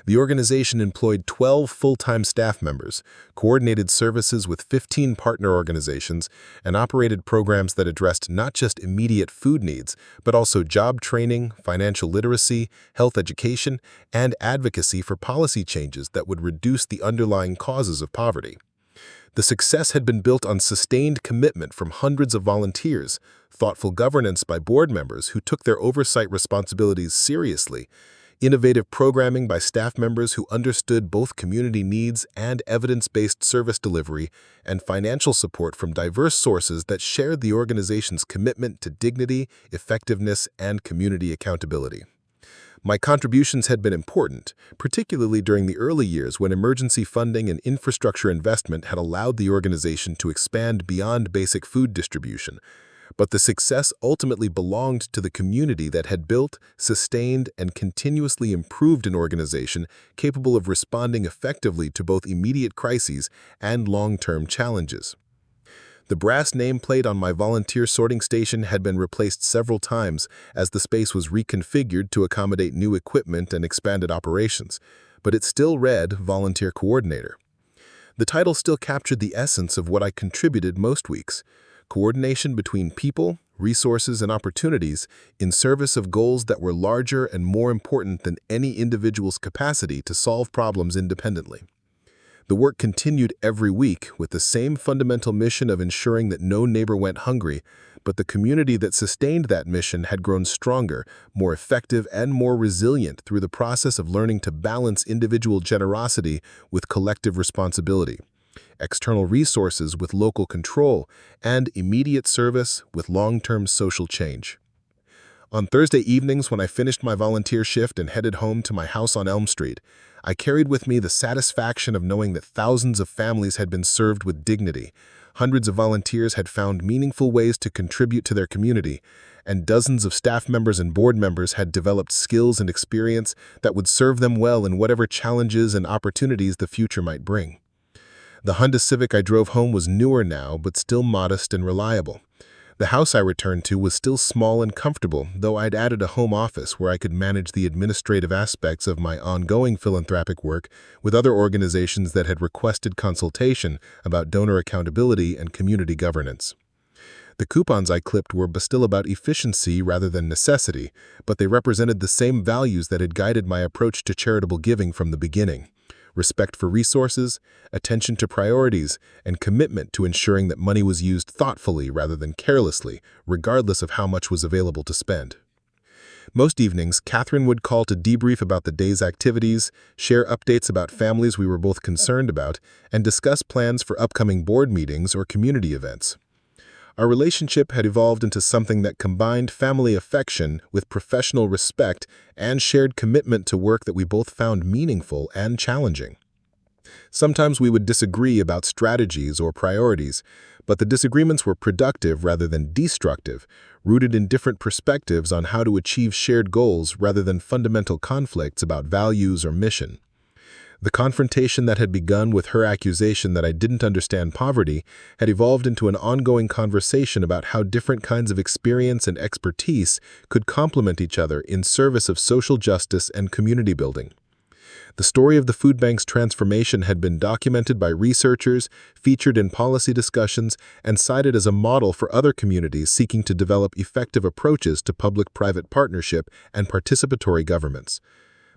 The organization employed 12 full-time staff members, coordinated services with 15 partner organizations, and operated programs that addressed not just immediate food needs, but also job training, financial literacy, health education, and advocacy for policy changes that would reduce the underlying causes of poverty. The success had been built on sustained commitment from hundreds of volunteers, thoughtful governance by board members who took their oversight responsibilities seriously, innovative programming by staff members who understood both community needs and evidence-based service delivery, and financial support from diverse sources that shared the organization's commitment to dignity, effectiveness, and community accountability. My contributions had been important, particularly during the early years when emergency funding and infrastructure investment had allowed the organization to expand beyond basic food distribution. But the success ultimately belonged to the community that had built, sustained, and continuously improved an organization capable of responding effectively to both immediate crises and long-term challenges. The brass nameplate on my volunteer sorting station had been replaced several times as the space was reconfigured to accommodate new equipment and expanded operations, but it still read Volunteer Coordinator. The title still captured the essence of what I contributed most weeks: coordination between people, resources, and opportunities in service of goals that were larger and more important than any individual's capacity to solve problems independently. The work continued every week with the same fundamental mission of ensuring that no neighbor went hungry, but the community that sustained that mission had grown stronger, more effective, and more resilient through the process of learning to balance individual generosity with collective responsibility, external resources with local control, and immediate service with long-term social change. On Thursday evenings, when I finished my volunteer shift and headed home to my house on Elm Street, I carried with me the satisfaction of knowing that thousands of families had been served with dignity, hundreds of volunteers had found meaningful ways to contribute to their community, and dozens of staff members and board members had developed skills and experience that would serve them well in whatever challenges and opportunities the future might bring. The Honda Civic I drove home was newer now, but still modest and reliable. The house I returned to was still small and comfortable, though I'd added a home office where I could manage the administrative aspects of my ongoing philanthropic work with other organizations that had requested consultation about donor accountability and community governance. The coupons I clipped were still about efficiency rather than necessity, but they represented the same values that had guided my approach to charitable giving from the beginning: respect for resources, attention to priorities, and commitment to ensuring that money was used thoughtfully rather than carelessly, regardless of how much was available to spend. Most evenings, Catherine would call to debrief about the day's activities, share updates about families we were both concerned about, and discuss plans for upcoming board meetings or community events. Our relationship had evolved into something that combined family affection with professional respect and shared commitment to work that we both found meaningful and challenging. Sometimes we would disagree about strategies or priorities, but the disagreements were productive rather than destructive, rooted in different perspectives on how to achieve shared goals rather than fundamental conflicts about values or mission. The confrontation that had begun with her accusation that I didn't understand poverty had evolved into an ongoing conversation about how different kinds of experience and expertise could complement each other in service of social justice and community building. The story of the food bank's transformation had been documented by researchers, featured in policy discussions, and cited as a model for other communities seeking to develop effective approaches to public-private partnership and participatory governments.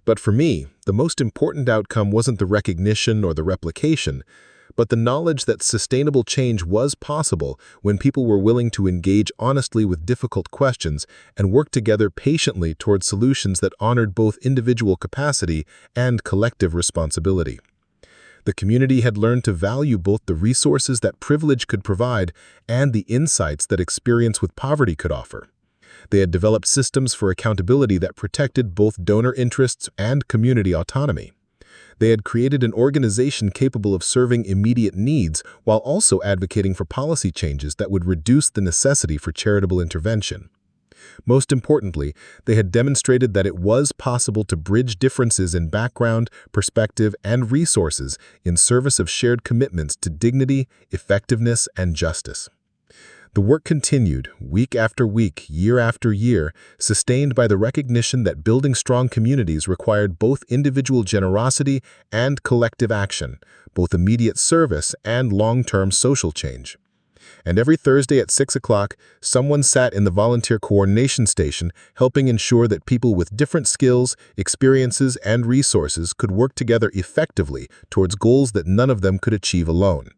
But for me, the most important outcome wasn't the recognition or the replication, but the knowledge that sustainable change was possible when people were willing to engage honestly with difficult questions and work together patiently toward solutions that honored both individual capacity and collective responsibility. The community had learned to value both the resources that privilege could provide and the insights that experience with poverty could offer. They had developed systems for accountability that protected both donor interests and community autonomy. They had created an organization capable of serving immediate needs while also advocating for policy changes that would reduce the necessity for charitable intervention. Most importantly, they had demonstrated that it was possible to bridge differences in background, perspective, and resources in service of shared commitments to dignity, effectiveness, and justice. The work continued, week after week, year after year, sustained by the recognition that building strong communities required both individual generosity and collective action, both immediate service and long-term social change. And every Thursday at 6 o'clock, someone sat in the volunteer coordination station helping ensure that people with different skills, experiences, and resources could work together effectively towards goals that none of them could achieve alone.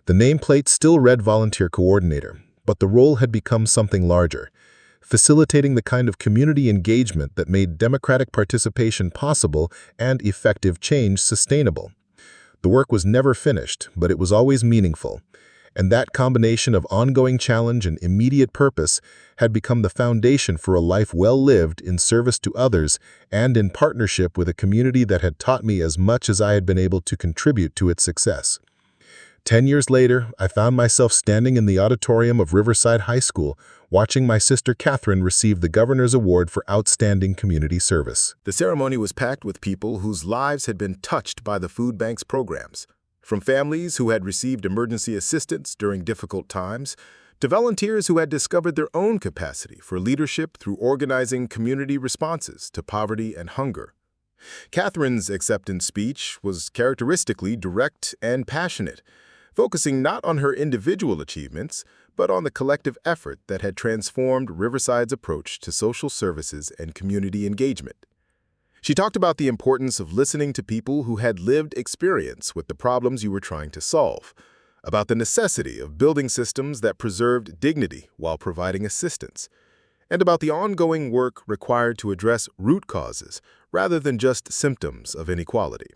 The nameplate still read volunteer coordinator, but the role had become something larger, facilitating the kind of community engagement that made democratic participation possible and effective change sustainable. The work was never finished, but it was always meaningful, and that combination of ongoing challenge and immediate purpose had become the foundation for a life well lived in service to others and in partnership with a community that had taught me as much as I had been able to contribute to its success. 10 years later, I found myself standing in the auditorium of Riverside High School, watching my sister Catherine receive the Governor's Award for Outstanding Community Service. The ceremony was packed with people whose lives had been touched by the food bank's programs, from families who had received emergency assistance during difficult times to volunteers who had discovered their own capacity for leadership through organizing community responses to poverty and hunger. Catherine's acceptance speech was characteristically direct and passionate, focusing not on her individual achievements, but on the collective effort that had transformed Riverside's approach to social services and community engagement. She talked about the importance of listening to people who had lived experience with the problems you were trying to solve, about the necessity of building systems that preserved dignity while providing assistance, and about the ongoing work required to address root causes rather than just symptoms of inequality.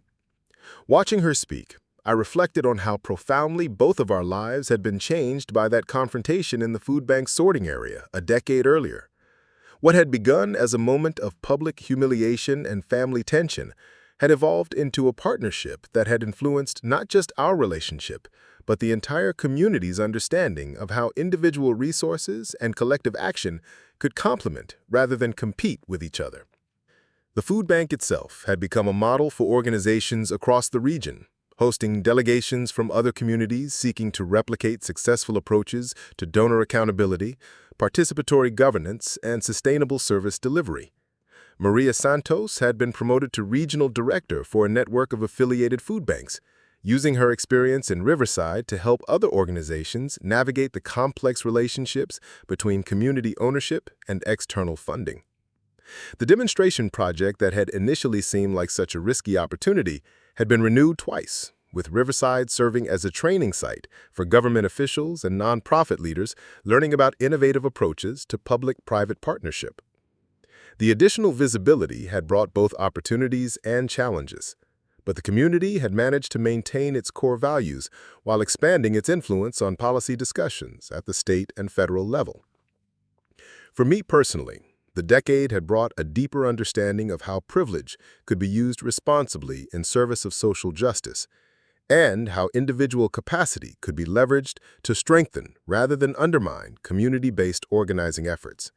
Watching her speak, I reflected on how profoundly both of our lives had been changed by that confrontation in the food bank sorting area a decade earlier. What had begun as a moment of public humiliation and family tension had evolved into a partnership that had influenced not just our relationship, but the entire community's understanding of how individual resources and collective action could complement rather than compete with each other. The food bank itself had become a model for organizations across the region, hosting delegations from other communities seeking to replicate successful approaches to donor accountability, participatory governance, and sustainable service delivery. Maria Santos had been promoted to regional director for a network of affiliated food banks, using her experience in Riverside to help other organizations navigate the complex relationships between community ownership and external funding. The demonstration project that had initially seemed like such a risky opportunity had been renewed twice, with Riverside serving as a training site for government officials and nonprofit leaders learning about innovative approaches to public-private partnership. The additional visibility had brought both opportunities and challenges, but the community had managed to maintain its core values while expanding its influence on policy discussions at the state and federal level. For me personally, the decade had brought a deeper understanding of how privilege could be used responsibly in service of social justice, and how individual capacity could be leveraged to strengthen rather than undermine community-based organizing efforts.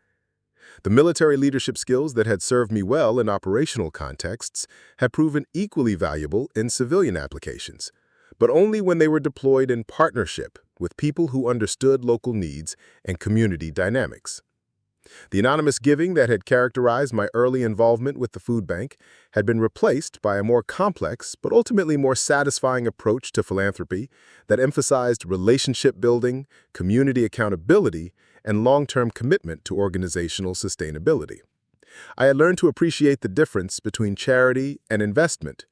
The military leadership skills that had served me well in operational contexts had proven equally valuable in civilian applications, but only when they were deployed in partnership with people who understood local needs and community dynamics. The anonymous giving that had characterized my early involvement with the food bank had been replaced by a more complex but ultimately more satisfying approach to philanthropy that emphasized relationship building, community accountability, and long-term commitment to organizational sustainability. I had learned to appreciate the difference between charity and investment,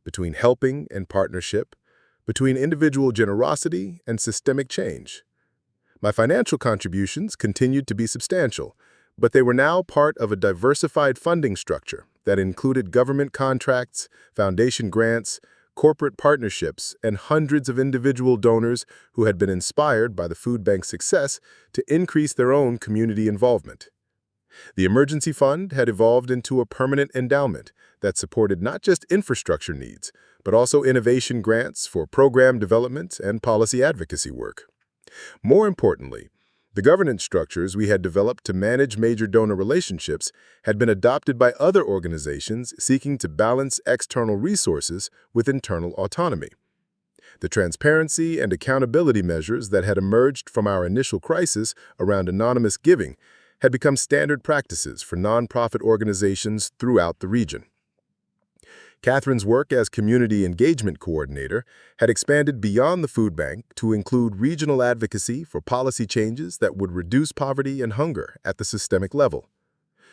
between helping and partnership, between individual generosity and systemic change. My financial contributions continued to be substantial, but they were now part of a diversified funding structure that included government contracts, foundation grants, corporate partnerships, and hundreds of individual donors who had been inspired by the food bank's success to increase their own community involvement. The emergency fund had evolved into a permanent endowment that supported not just infrastructure needs, but also innovation grants for program development and policy advocacy work. More importantly, the governance structures we had developed to manage major donor relationships had been adopted by other organizations seeking to balance external resources with internal autonomy. The transparency and accountability measures that had emerged from our initial crisis around anonymous giving had become standard practices for nonprofit organizations throughout the region. Catherine's work as community engagement coordinator had expanded beyond the food bank to include regional advocacy for policy changes that would reduce poverty and hunger at the systemic level.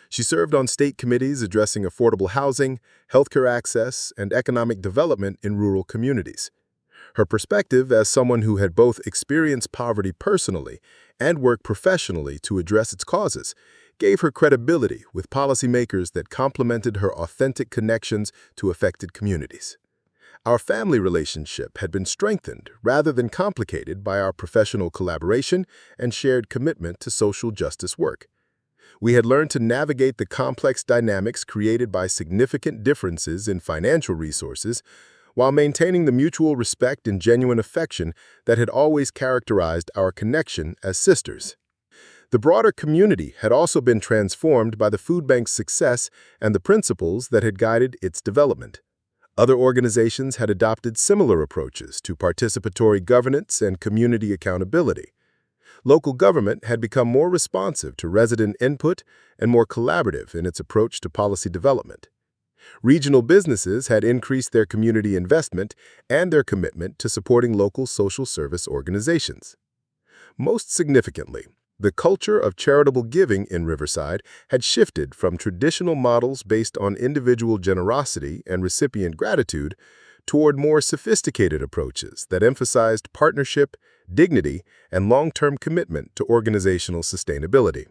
She served on state committees addressing affordable housing, healthcare access, and economic development in rural communities. Her perspective as someone who had both experienced poverty personally and worked professionally to address its causes gave her credibility with policymakers that complemented her authentic connections to affected communities. Our family relationship had been strengthened rather than complicated by our professional collaboration and shared commitment to social justice work. We had learned to navigate the complex dynamics created by significant differences in financial resources while maintaining the mutual respect and genuine affection that had always characterized our connection as sisters. The broader community had also been transformed by the food bank's success and the principles that had guided its development. Other organizations had adopted similar approaches to participatory governance and community accountability. Local government had become more responsive to resident input and more collaborative in its approach to policy development. Regional businesses had increased their community investment and their commitment to supporting local social service organizations. Most significantly, the culture of charitable giving in Riverside had shifted from traditional models based on individual generosity and recipient gratitude toward more sophisticated approaches that emphasized partnership, dignity, and long-term commitment to organizational sustainability.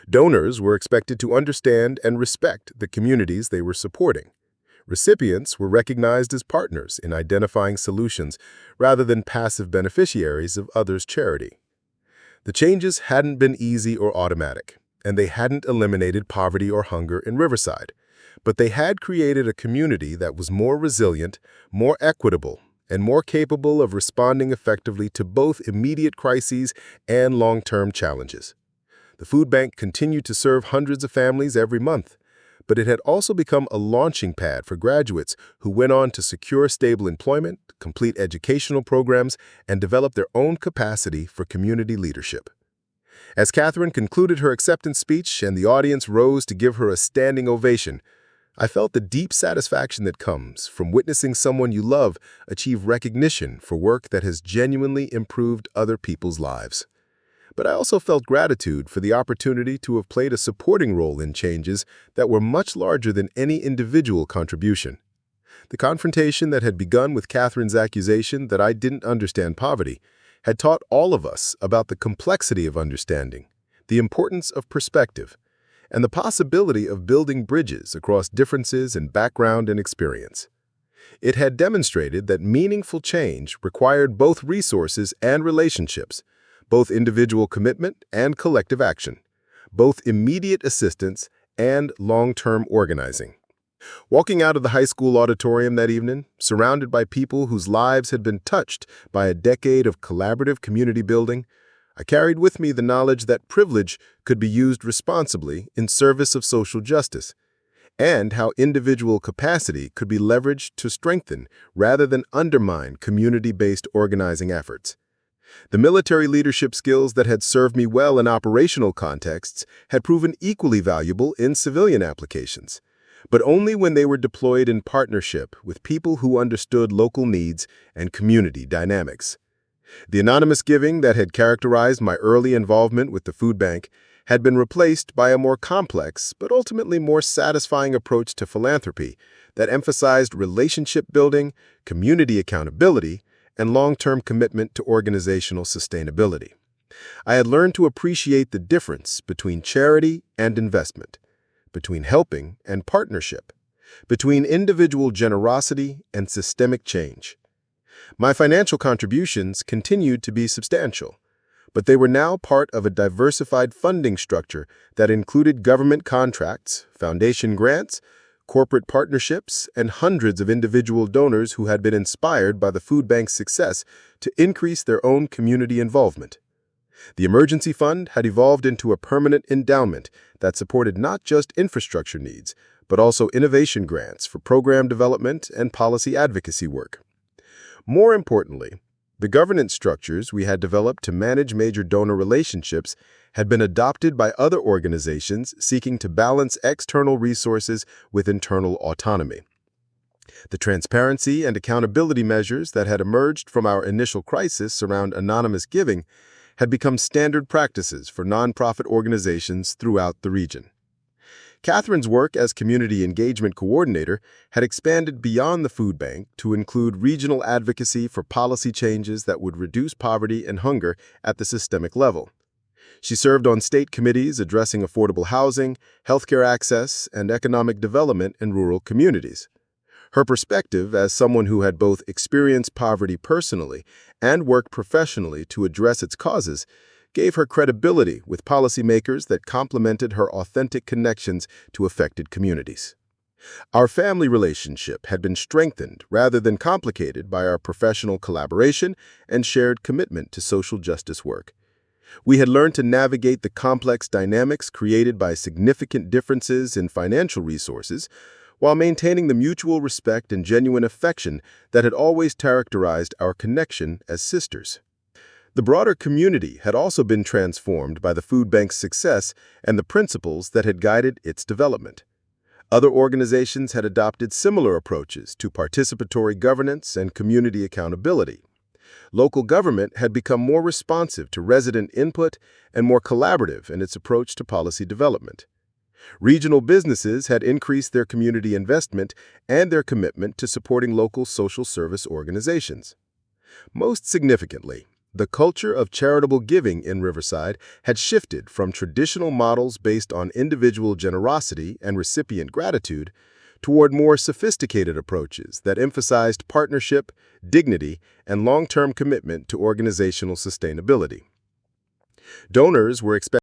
Donors were expected to understand and respect the communities they were supporting. Recipients were recognized as partners in identifying solutions rather than passive beneficiaries of others' charity. The changes hadn't been easy or automatic, and they hadn't eliminated poverty or hunger in Riverside, but they had created a community that was more resilient, more equitable, and more capable of responding effectively to both immediate crises and long-term challenges. The food bank continued to serve hundreds of families every month, but it had also become a launching pad for graduates who went on to secure stable employment, complete educational programs, and develop their own capacity for community leadership. As Catherine concluded her acceptance speech and the audience rose to give her a standing ovation, I felt the deep satisfaction that comes from witnessing someone you love achieve recognition for work that has genuinely improved other people's lives. But I also felt gratitude for the opportunity to have played a supporting role in changes that were much larger than any individual contribution. The confrontation that had begun with Catherine's accusation that I didn't understand poverty had taught all of us about the complexity of understanding, the importance of perspective, and the possibility of building bridges across differences in background and experience. It had demonstrated that meaningful change required both resources and relationships, both individual commitment and collective action, both immediate assistance and long-term organizing. Walking out of the high school auditorium that evening, surrounded by people whose lives had been touched by a decade of collaborative community building, I carried with me the knowledge that privilege could be used responsibly in service of social justice, and how individual capacity could be leveraged to strengthen rather than undermine community-based organizing efforts. The military leadership skills that had served me well in operational contexts had proven equally valuable in civilian applications, but only when they were deployed in partnership with people who understood local needs and community dynamics. The anonymous giving that had characterized my early involvement with the food bank had been replaced by a more complex but ultimately more satisfying approach to philanthropy that emphasized relationship building, community accountability, and long-term commitment to organizational sustainability. I had learned to appreciate the difference between charity and investment, between helping and partnership, between individual generosity and systemic change. My financial contributions continued to be substantial, but they were now part of a diversified funding structure that included government contracts, foundation grants, corporate partnerships, and hundreds of individual donors who had been inspired by the food bank's success to increase their own community involvement. The emergency fund had evolved into a permanent endowment that supported not just infrastructure needs, but also innovation grants for program development and policy advocacy work. More importantly, the governance structures we had developed to manage major donor relationships had been adopted by other organizations seeking to balance external resources with internal autonomy. The transparency and accountability measures that had emerged from our initial crisis around anonymous giving had become standard practices for nonprofit organizations throughout the region. Catherine's work as community engagement coordinator had expanded beyond the food bank to include regional advocacy for policy changes that would reduce poverty and hunger at the systemic level. She served on state committees addressing affordable housing, healthcare access, and economic development in rural communities. Her perspective as someone who had both experienced poverty personally and worked professionally to address its causes gave her credibility with policymakers that complemented her authentic connections to affected communities. Our family relationship had been strengthened rather than complicated by our professional collaboration and shared commitment to social justice work. We had learned to navigate the complex dynamics created by significant differences in financial resources while maintaining the mutual respect and genuine affection that had always characterized our connection as sisters. The broader community had also been transformed by the food bank's success and the principles that had guided its development. Other organizations had adopted similar approaches to participatory governance and community accountability. Local government had become more responsive to resident input and more collaborative in its approach to policy development. Regional businesses had increased their community investment and their commitment to supporting local social service organizations. Most significantly, the culture of charitable giving in Riverside had shifted from traditional models based on individual generosity and recipient gratitude toward more sophisticated approaches that emphasized partnership, dignity, and long-term commitment to organizational sustainability. Donors were expected